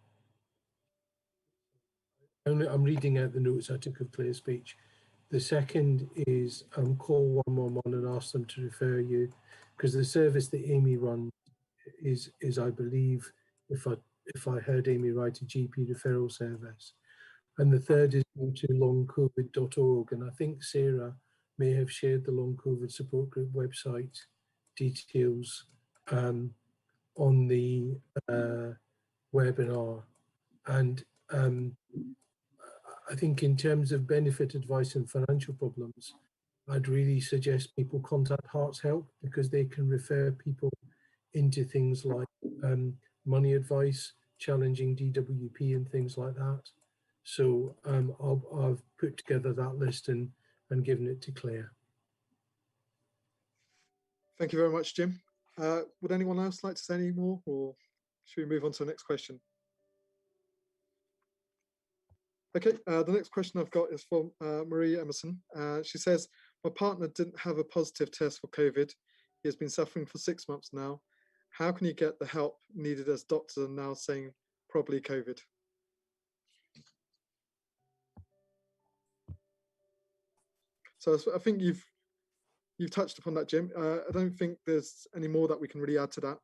I'm reading out the notes I took of Claire's speech. The second is call 111 and ask them to refer you, because the service that Amy runs is I believe, if I heard Amy right, a GP referral service. And the third is go to longcovid.org, and I think Sarah may have shared the Long COVID Support Group website details on the webinar. And I think in terms of benefit advice and financial problems, I'd really suggest people contact Hearts Help, because they can refer people into things like money advice, challenging DWP and things like that. So I've put together that list and given it to Claire. Thank you very much, Jim. Would anyone else like to say any more, or should we move on to the next question? Okay, the next question I've got is from Marie Emerson. She says, my partner didn't have a positive test for COVID. He has been suffering for 6 months now. How can he get the help needed, as doctors are now saying probably COVID? So I think you've touched upon that, Jim. I don't think there's any more that we can really add to that.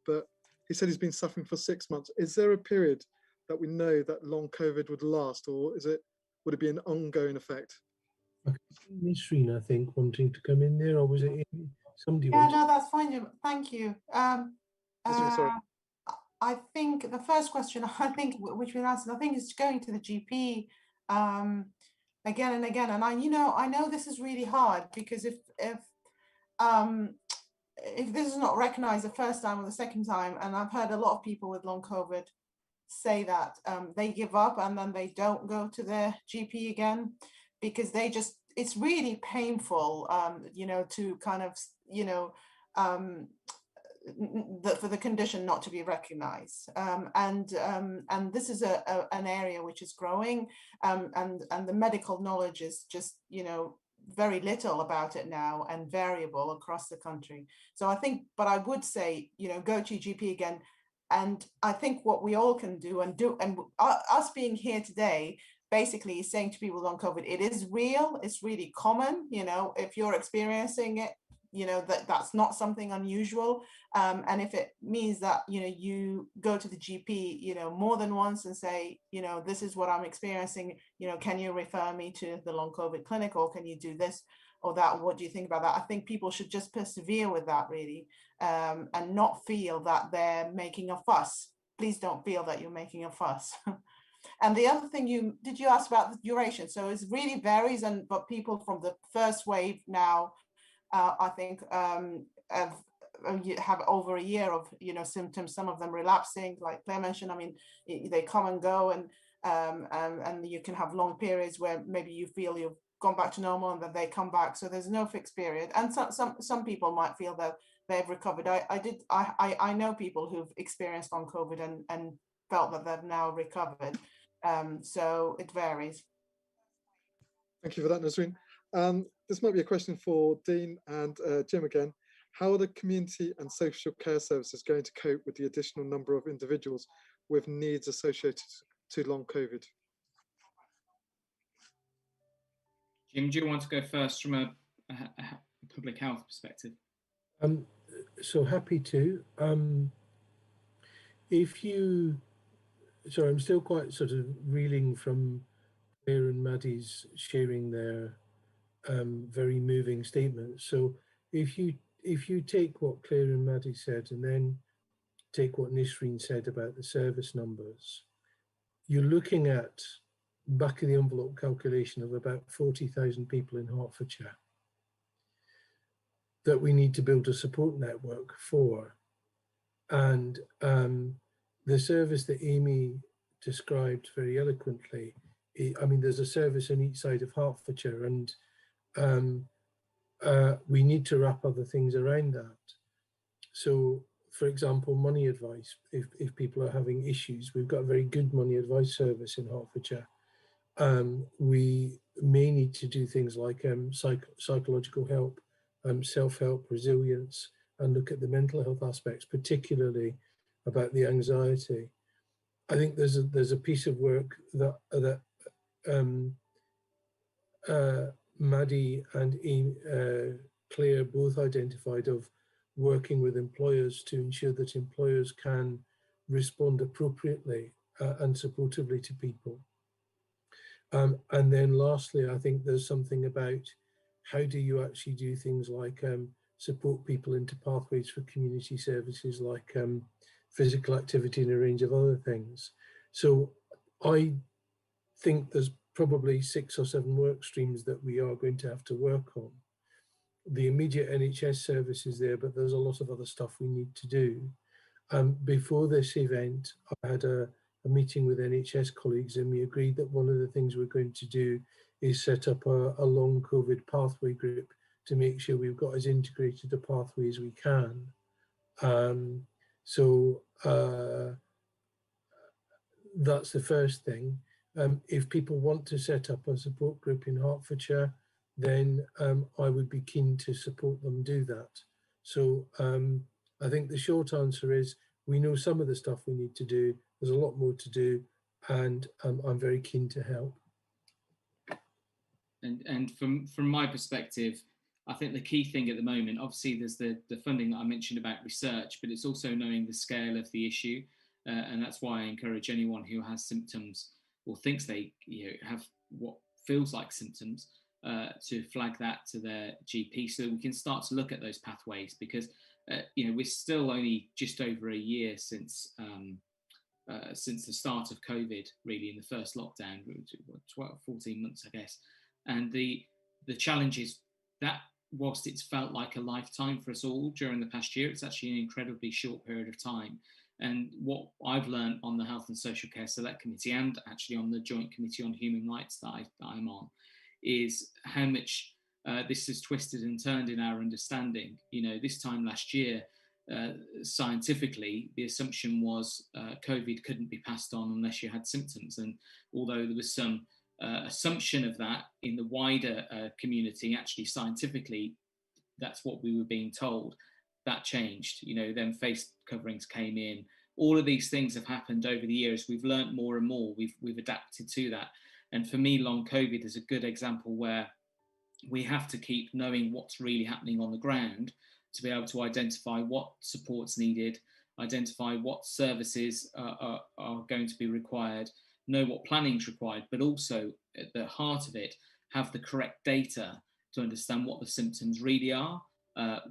But he said he's been suffering for 6 months. Is there a period that we know that long COVID would last, or would it be an ongoing effect? Nisreen, I think, wanting to come in there, or was it somebody? Yeah, no, that's fine, Jim. Thank you. Sorry. I think the first question, which we answered, I think is going to the GP again and again. And I know this is really hard, because if this is not recognized the first time or the second time, and I've heard a lot of people with long COVID say that they give up and then they don't go to their GP again, because it's really painful, to kind of, for the condition not to be recognized. And this is an area which is growing, and the medical knowledge is just, very little about it now, and variable across the country. So I think, but I would say, go to your GP again. And I think what we all can do, and us being here today, basically is saying to people on COVID, it is real, it's really common, if you're experiencing it, that's not something unusual. And if it means that, you go to the GP, more than once and say, this is what I'm experiencing, can you refer me to the long COVID clinic, or can you do this or that? What do you think about that? I think people should just persevere with that, really, and not feel that they're making a fuss. Please don't feel that you're making a fuss. And the other thing you ask about the duration. So it really varies, but people from the first wave now, I think have over a year of symptoms. Some of them relapsing, like Claire mentioned. I mean, they come and go, and you can have long periods where maybe you feel you've gone back to normal, and then they come back. So there's no fixed period. And some people might feel that they've recovered. I know people who've experienced long COVID and felt that they've now recovered. So it varies. Thank you for that, Nisreen. This might be a question for Dean and Jim again. How are the community and social care services going to cope with the additional number of individuals with needs associated to long COVID? Jim, do you want to go first from a public health perspective? So happy to. Sorry, I'm still quite sort of reeling from Claire and Maddie's sharing their very moving statements. So if you take what Claire and Maddie said, and then take what Nisreen said about the service numbers, you're looking at back of the envelope calculation of about 40,000 people in Hertfordshire that we need to build a support network for. And the service that Amy described very eloquently, I mean, there's a service on each side of Hertfordshire, and we need to wrap other things around that. So, for example, money advice, if people are having issues, we've got a very good money advice service in Hertfordshire. we may need to do things like psychological help, self-help, resilience, and look at the mental health aspects, particularly about the anxiety. I think there's a piece of work that Maddie and Claire both identified of working with employers to ensure that employers can respond appropriately and supportively to people. And then lastly, I think there's something about how do you actually do things like support people into pathways for community services like physical activity and a range of other things. So I think there's probably 6 or 7 work streams that we are going to have to work on. The immediate NHS service is there, but there's a lot of other stuff we need to do. Before this event, I had a meeting with NHS colleagues, and we agreed that one of the things we're going to do is set up a long COVID pathway group to make sure we've got as integrated a pathway as we can. That's the first thing. If people want to set up a support group in Hertfordshire, then I would be keen to support them do that. So I think the short answer is we know some of the stuff we need to do. There's a lot more to do, and I'm very keen to help. And from my perspective, I think the key thing at the moment, obviously there's the funding that I mentioned about research, but it's also knowing the scale of the issue. And that's why I encourage anyone who has symptoms or thinks they have what feels like symptoms to flag that to their GP so that we can start to look at those pathways, because we're still only just over a year since the start of COVID, really, in the first lockdown, 14 months, I guess. And the challenge is that whilst it's felt like a lifetime for us all during the past year, it's actually an incredibly short period of time. And what I've learned on the Health and Social Care Select Committee, and actually on the Joint Committee on Human Rights that I'm on, is how much this has twisted and turned in our understanding. This time last year, scientifically, the assumption was COVID couldn't be passed on unless you had symptoms. And although there was some assumption of that in the wider community, actually scientifically, that's what we were being told. That changed. Then face coverings came in. All of these things have happened over the years. We've learned more and more. We've adapted to that. And for me, long COVID is a good example where we have to keep knowing what's really happening on the ground to be able to identify what support's needed, identify what services are going to be required, know what planning is required, but also at the heart of it, have the correct data to understand what the symptoms really are,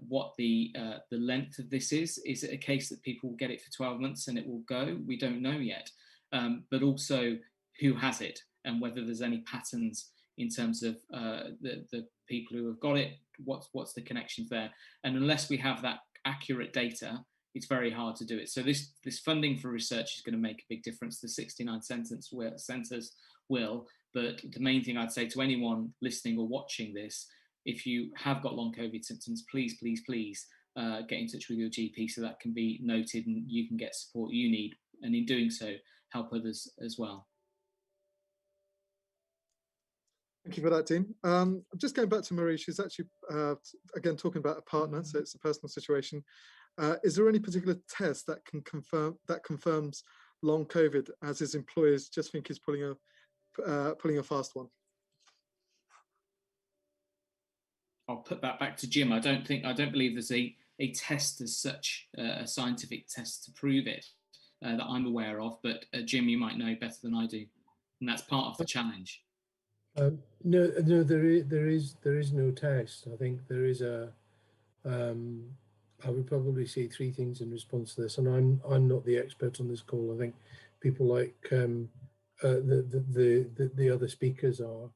what the length of this is. Is it a case that people will get it for 12 months and it will go? We don't know yet. But also who has it and whether there's any patterns in terms of the people who have got it, what's the connections there. And unless we have that accurate data, it's very hard to do it. So this funding for research is going to make a big difference. The 69 centres will, but the main thing I'd say to anyone listening or watching this, if you have got long COVID symptoms, please, please, please get in touch with your GP so that can be noted and you can get support you need. And in doing so, help others as well. Thank you for that, Dean. I'm just going back to Marie. She's actually, again, talking about a partner, so it's a personal situation. Is there any particular test that confirms long COVID, as his employers just think he's pulling a fast one? I'll put that back to Jim. I don't believe there's a test as such, a scientific test to prove it that I'm aware of. But Jim, you might know better than I do, and that's part of the challenge. No, there is no test. I think there is a. I would probably say 3 things in response to this, and I'm not the expert on this call. I think people like the other speakers are.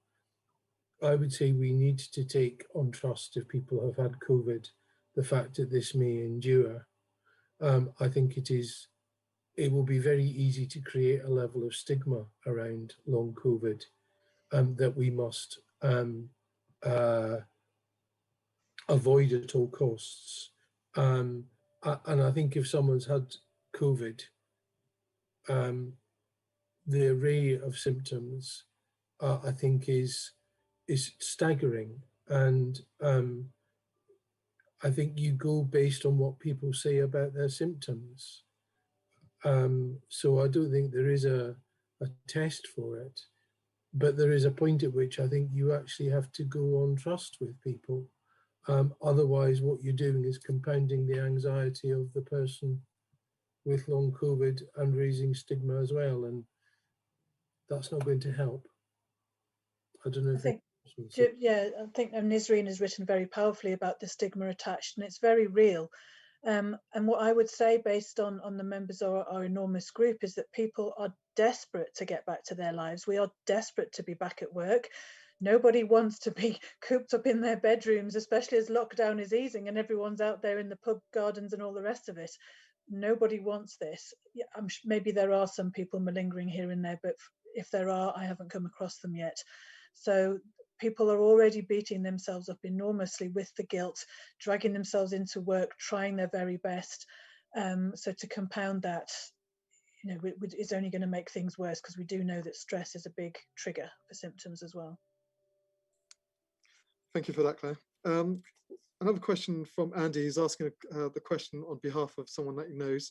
I would say we need to take on trust if people have had COVID, the fact that this may endure. I think it will be very easy to create a level of stigma around long COVID that we must avoid at all costs. And I think if someone's had COVID, the array of symptoms I think is staggering. And I think you go based on what people say about their symptoms. So I don't think there is a test for it, but there is a point at which I think you actually have to go on trust with people. Otherwise, what you're doing is compounding the anxiety of the person with long COVID and raising stigma as well. And that's not going to help. I don't know if I think Nisreen has written very powerfully about the stigma attached, and it's very real. And what I would say, based on the members of our enormous group, is that people are desperate to get back to their lives. We are desperate to be back at work. Nobody wants to be cooped up in their bedrooms, especially as lockdown is easing and everyone's out there in the pub gardens and all the rest of it. Nobody wants this. Yeah, maybe there are some people malingering here and there, but if there are, I haven't come across them yet. So people are already beating themselves up enormously with the guilt, dragging themselves into work, trying their very best. So to compound that, is only going to make things worse, because we do know that stress is a big trigger for symptoms as well. Thank you for that, Claire. Another question from Andy. He's asking the question on behalf of someone that he knows.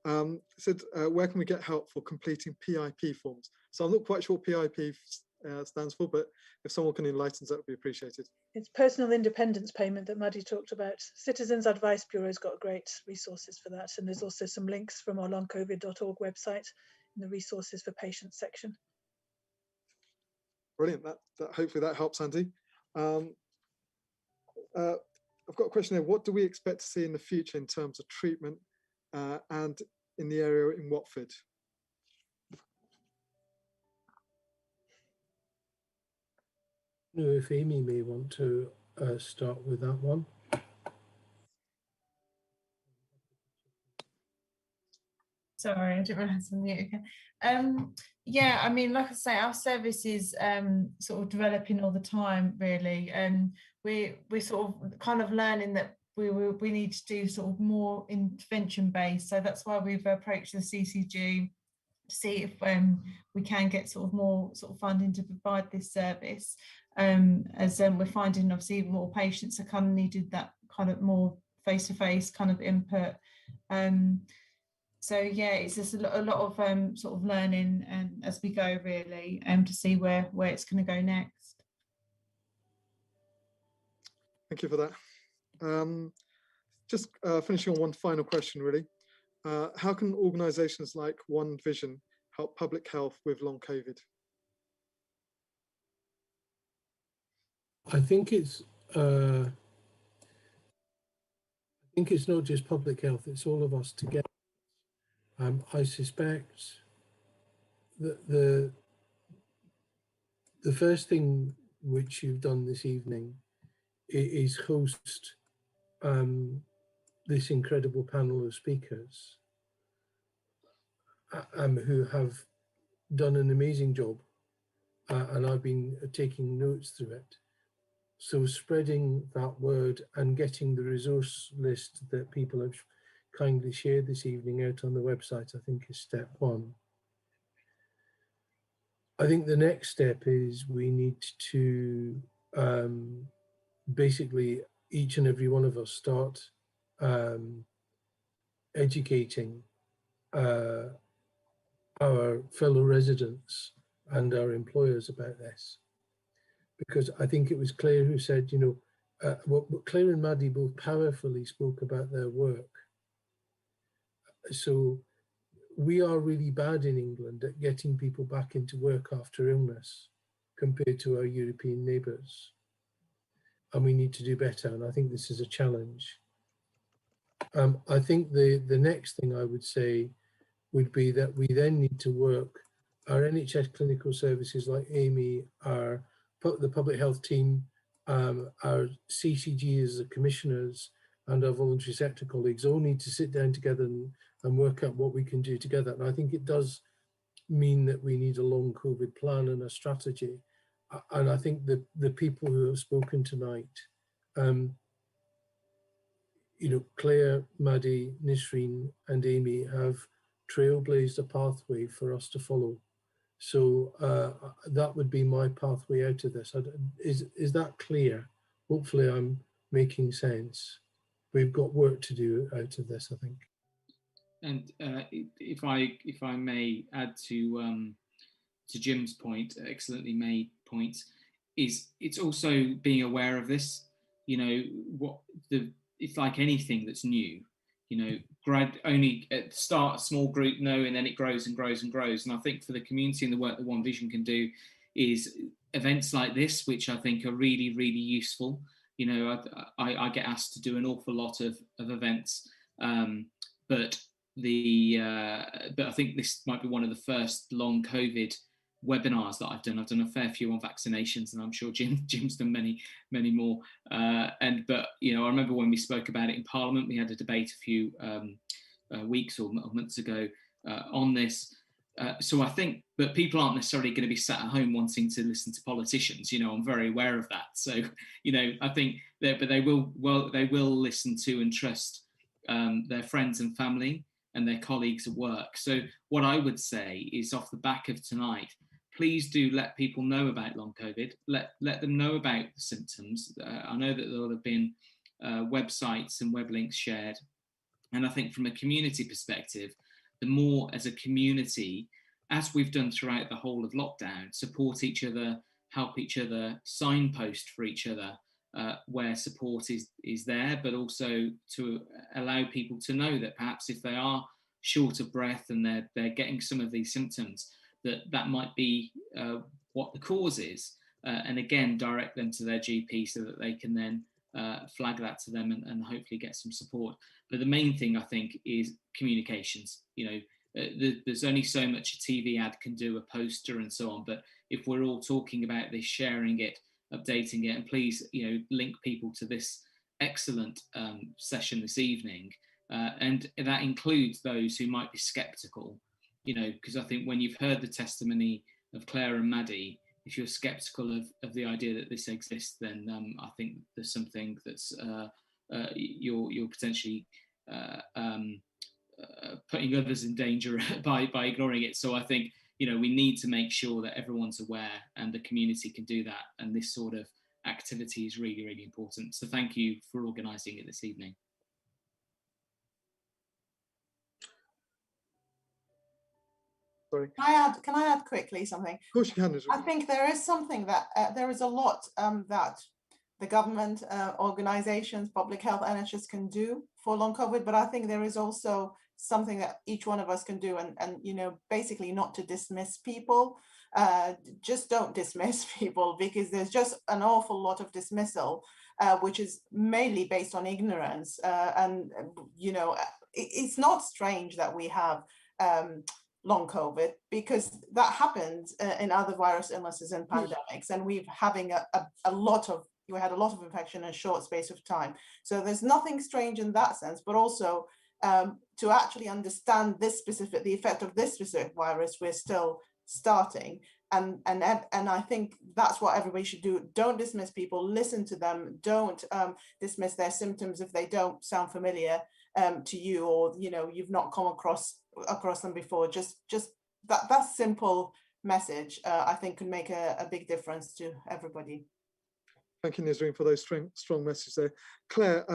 He said, where can we get help for completing PIP forms? So I'm not quite sure what PIP stands for, but if someone can enlighten us, that would be appreciated. It's personal independence payment that Maddie talked about. Citizens Advice Bureau has got great resources for that. And there's also some links from our longcovid.org website in the resources for patients section. Brilliant. Hopefully that helps, Andy. I've got a question here. What do we expect to see in the future in terms of treatment and in the area in Watford? I don't know if Amy may want to start with that one. Sorry, I didn't realise I'm mute again. Yeah, I mean, like I say, our service is sort of developing all the time, really, and we're sort of kind of learning that we need to do sort of more intervention based. So that's why we've approached the CCG to see if we can get sort of more sort of funding to provide this service. As we're finding, obviously, more patients are kind of needed that kind of more face-to-face kind of input. So yeah, it's just a lot of sort of learning and as we go, really, to see where it's going to go next. Thank you for that. Just finishing on one final question, really. How can organisations like One Vision help public health with long COVID? I think it's not just public health; it's all of us together. I suspect that the first thing which you've done this evening is host this incredible panel of speakers who have done an amazing job, and I've been taking notes through it. So spreading that word and getting the resource list that people have kindly shared this evening out on the website, I think, is step one. I think the next step is we need to basically, each and every one of us start educating our fellow residents and our employers about this. Because I think it was Claire who said, what Claire and Maddie both powerfully spoke about their work. So we are really bad in England at getting people back into work after illness compared to our European neighbours. And we need to do better. And I think this is a challenge. I think the next thing I would say would be that we then need to work, our NHS clinical services like Amy, the public health team, our CCG as the commissioners, and our voluntary sector colleagues all need to sit down together and work out what we can do together. And I think it does mean that we need a long COVID plan and a strategy. And I think the people who have spoken tonight, Claire, Maddie, Nisreen and Amy have trailblazed a pathway for us to follow. So that would be my pathway out of this. Is that clear? Hopefully I'm making sense. We've got work to do out of this, I think. And if I may add to Jim's point, excellently made point, is it's also being aware of this. You know, it's like anything that's new. You know, only at the start, a small group, and then it grows and grows and grows. And I think for the community and the work that One Vision can do is events like this, which I think are really, really useful. You know, I get asked to do an awful lot of events, but I think this might be one of the first long COVID webinars that I've done. I've done a fair few on vaccinations, and I'm sure Jim's done many more. But you know, I remember when we spoke about it in Parliament, we had a debate a few weeks or months ago on this. So I think, but people aren't necessarily going to be sat at home wanting to listen to politicians. You know, I'm very aware of that. So you know, I think they will listen to and trust their friends and family and their colleagues at work. So what I would say is, off the back of tonight, please do let people know about long COVID. Let them know about the symptoms. I know that there will have been websites and web links shared. And I think from a community perspective, the more as a community, as we've done throughout the whole of lockdown, support each other, help each other, signpost for each other where support is there, but also to allow people to know that perhaps if they are short of breath and they're getting some of these symptoms, that might be what the cause is, and again direct them to their GP so that they can then flag that to them and hopefully get some support. But the main thing, I think, is communications. You know, there's only so much a TV ad can do, a poster and so on, but if we're all talking about this, sharing it, updating it, and please, you know, link people to this excellent session this evening, and that includes those who might be skeptical. You know, because I think when you've heard the testimony of Claire and Maddie, if you're skeptical of the idea that this exists, then I think there's something that's you're potentially putting others in danger by ignoring it. So I think, you know, we need to make sure that everyone's aware and the community can do that. And this sort of activity is really, really important. So thank you for organising it this evening. Sorry. Can I add quickly something? Of course you can. I think there is something that there is a lot that the government, organisations, public health, NHS can do for long COVID, but I think there is also something that each one of us can do, and you know, basically not to dismiss people. Just don't dismiss people, because there's just an awful lot of dismissal, which is mainly based on ignorance. And you know, it's not strange that we have long COVID, because that happens in other virus illnesses and pandemics, and we had a lot of infection in a short space of time. So there's nothing strange in that sense, but also to actually understand the effect of this specific virus, we're still starting. And I think that's what everybody should do. Don't dismiss people, listen to them. Don't dismiss their symptoms if they don't sound familiar to you, or you know, you've not come across them before. Just that simple message, I think, can make a big difference to everybody. Thank you, Nisreen, for those strong messages there. Claire,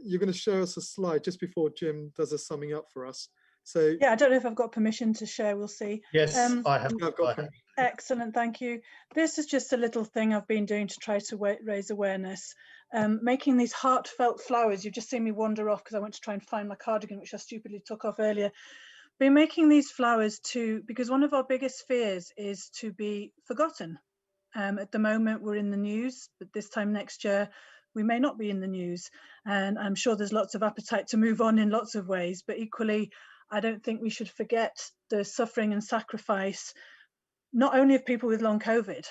you're going to show us a slide just before Jim does a summing up for us. So yeah, I don't know if I've got permission to share, we'll see. Yes, I have. Excellent, thank you. This is just a little thing I've been doing to try to raise awareness. Making these heartfelt flowers. You've just seen me wander off because I went to try and find my cardigan, which I stupidly took off earlier. Been making these flowers because one of our biggest fears is to be forgotten. At the moment we're in the news, but this time next year we may not be in the news, and I'm sure there's lots of appetite to move on in lots of ways, but equally I don't think we should forget the suffering and sacrifice not only of people with long COVID.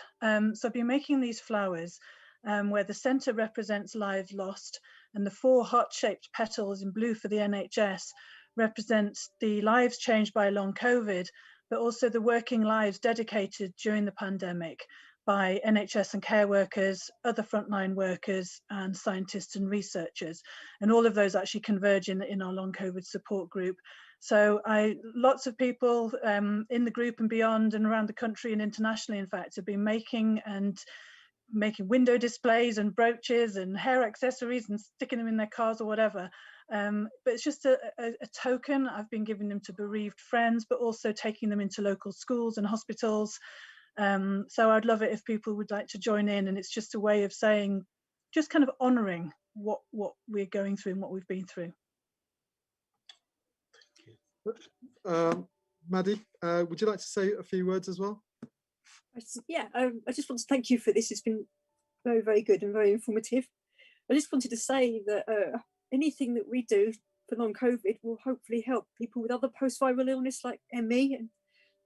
So I've been making these flowers where the centre represents lives lost, and the 4 heart-shaped petals in blue for the NHS represents the lives changed by long COVID, but also the working lives dedicated during the pandemic by NHS and care workers, other frontline workers, and scientists and researchers. And all of those actually converge in our long COVID support group. So lots of people in the group and beyond and around the country and internationally, in fact, have been making window displays and brooches and hair accessories and sticking them in their cars or whatever. But it's just a token. I've been giving them to bereaved friends, but also taking them into local schools and hospitals. So I'd love it if people would like to join in, and it's just a way of saying, just kind of honouring what we're going through and what we've been through. Maddie, would you like to say a few words as well? Yeah, I just want to thank you for this. It's been very, very good and very informative. I just wanted to say that anything that we do for long COVID will hopefully help people with other post-viral illness like ME and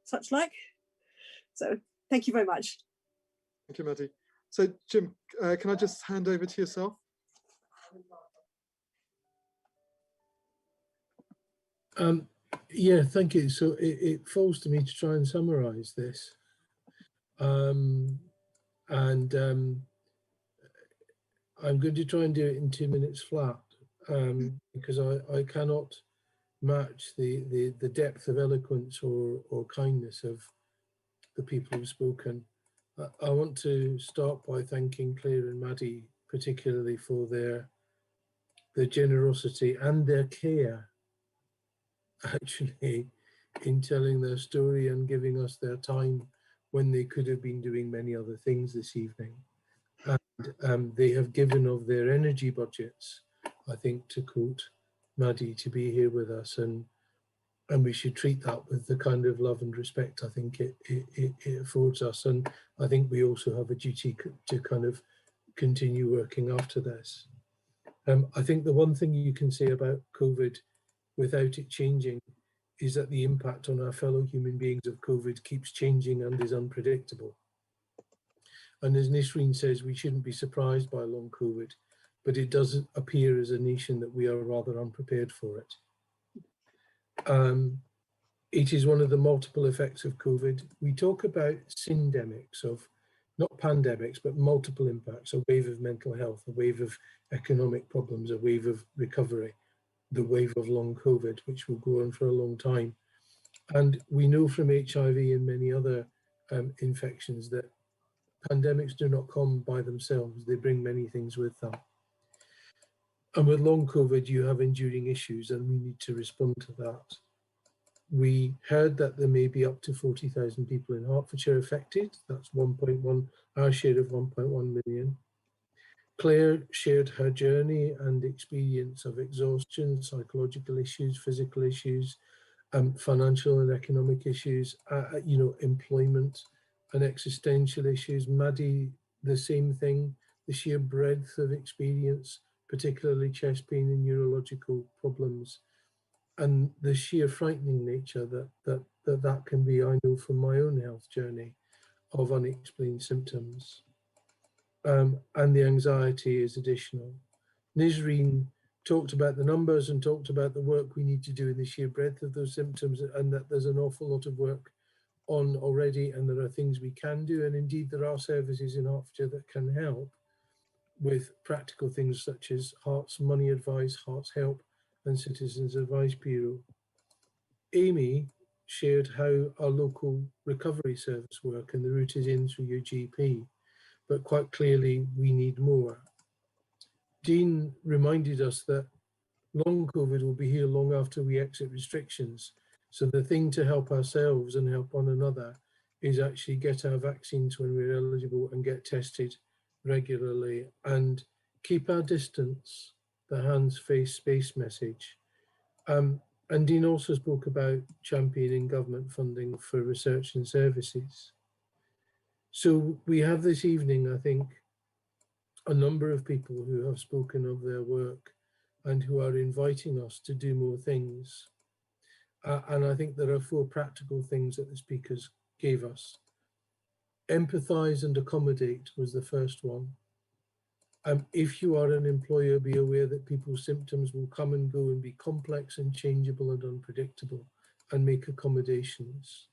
such like. So thank you very much. Thank you, Maddie. So Jim, can I just hand over to yourself? Yeah, thank you. So it falls to me to try and summarize this. I'm going to try and do it in 2 minutes flat, because I cannot match the depth of eloquence or kindness of the people who've spoken. I want to start by thanking Claire and Maddie particularly for their generosity and their care, actually, in telling their story and giving us their time when they could have been doing many other things this evening. And they have given of their energy budgets, I think, to quote Maddie, to be here with us, and we should treat that with the kind of love and respect I think it affords us. And I think we also have a duty to kind of continue working after this. I think the one thing you can say about COVID without it changing is that the impact on our fellow human beings of COVID keeps changing and is unpredictable. And as Nisreen says, we shouldn't be surprised by long COVID, but it does appear as a nation that we are rather unprepared for it. It is one of the multiple effects of COVID. We talk about syndemics of, not pandemics, but multiple impacts, a wave of mental health, a wave of economic problems, a wave of recovery, the wave of long COVID, which will go on for a long time. And we know from HIV and many other infections that pandemics do not come by themselves. They bring many things with them. And with long COVID, you have enduring issues, and we need to respond to that. We heard that there may be up to 40,000 people in Hertfordshire affected. That's 1.1, our share of 1.1 million. Claire shared her journey and experience of exhaustion, psychological issues, physical issues, financial and economic issues, employment and existential issues. Maddie, the same thing, the sheer breadth of experience, particularly chest pain and neurological problems, and the sheer frightening nature that can be, I know from my own health journey, of unexplained symptoms. And the anxiety is additional. Nisreen talked about the numbers and talked about the work we need to do in the sheer breadth of those symptoms, and that there's an awful lot of work on already, and there are things we can do, and indeed there are services in Hertfordshire that can help with practical things such as Hearts Money Advice, Hearts Help, and Citizens Advice Bureau. Amy shared how our local recovery service work, and the route is in through your GP, but quite clearly we need more. Dean reminded us that long COVID will be here long after we exit restrictions. So the thing to help ourselves and help one another is actually get our vaccines when we're eligible and get tested regularly and keep our distance, the hands, face, space message. And Dean also spoke about championing government funding for research and services. So we have this evening, I think, a number of people who have spoken of their work and who are inviting us to do more things. And I think there are 4 practical things that the speakers gave us. Empathise and accommodate was the first one. If you are an employer, be aware that people's symptoms will come and go and be complex and changeable and unpredictable, and make accommodations.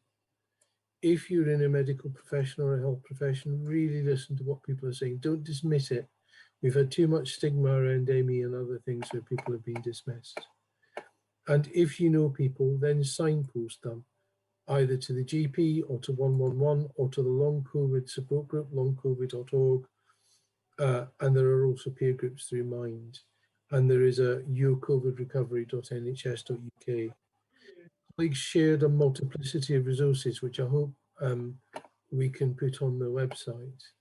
If you're in a medical profession or a health profession, really listen to what people are saying. Don't dismiss it. We've had too much stigma around ME and other things where people have been dismissed. And if you know people, then signpost them either to the GP or to 111 or to the Long COVID support group, longcovid.org. And there are also peer groups through Mind. And there is a yourcovidrecovery.nhs.uk. Colleagues shared a multiplicity of resources, which I hope we can put on the website,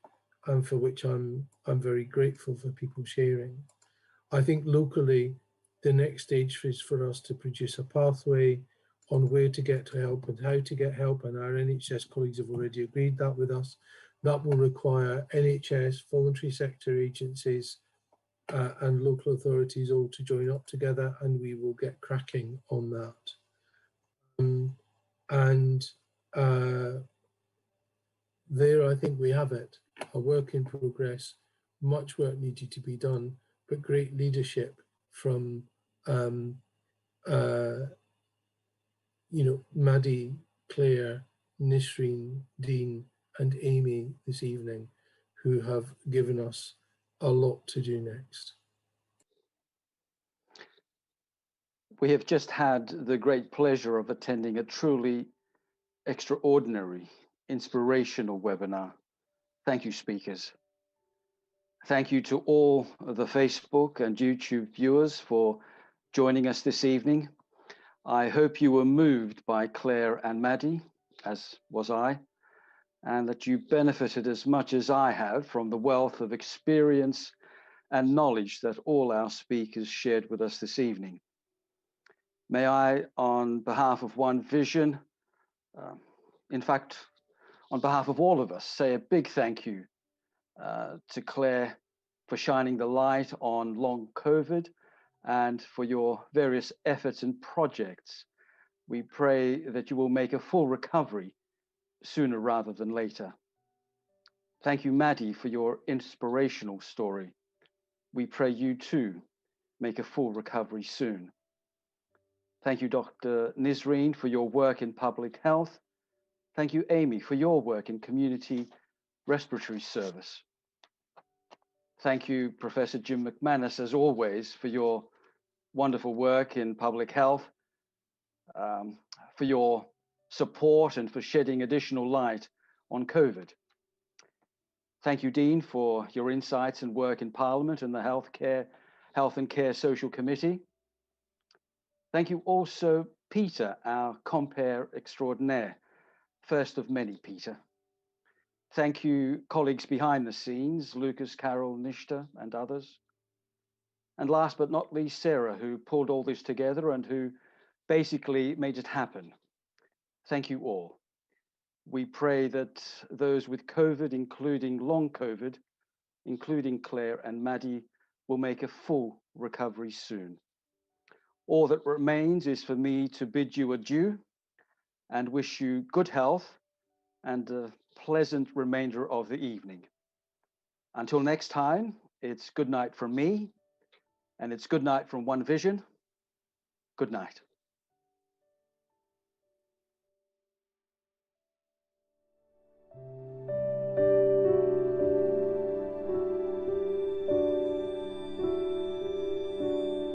and for which I'm very grateful for people sharing. I think locally, the next stage is for us to produce a pathway on where to get help and how to get help, and our NHS colleagues have already agreed that with us. That will require NHS, voluntary sector agencies, and local authorities all to join up together, and we will get cracking on that. There, I think we have it, a work in progress, much work needed to be done, but great leadership from, Maddie, Claire, Nisreen, Dean, and Amy this evening, who have given us a lot to do next. We have just had the great pleasure of attending a truly extraordinary, inspirational webinar. Thank you, speakers. Thank you to all of the Facebook and YouTube viewers for joining us this evening. I hope you were moved by Claire and Maddie, as was I, and that you benefited as much as I have from the wealth of experience and knowledge that all our speakers shared with us this evening. May I, on behalf of One Vision, in fact, on behalf of all of us, say a big thank you to Claire for shining the light on long COVID and for your various efforts and projects. We pray that you will make a full recovery sooner rather than later. Thank you, Maddie, for your inspirational story. We pray you too make a full recovery soon. Thank you, Dr. Nisreen, for your work in public health. Thank you, Amy, for your work in community respiratory service. Thank you, Professor Jim McManus, as always, for your wonderful work in public health, for your support and for shedding additional light on COVID. Thank you, Dean, for your insights and work in Parliament and the Health and Care Social Committee. Thank you also, Peter, our compere extraordinaire, first of many, Peter. Thank you, colleagues behind the scenes, Lucas, Carol, Nishta, and others. And last but not least, Sarah, who pulled all this together and who basically made it happen. Thank you all. We pray that those with COVID, including long COVID, including Claire and Maddie, will make a full recovery soon. All that remains is for me to bid you adieu and wish you good health and a pleasant remainder of the evening. Until next time, it's good night from me, and it's good night from One Vision. Good night.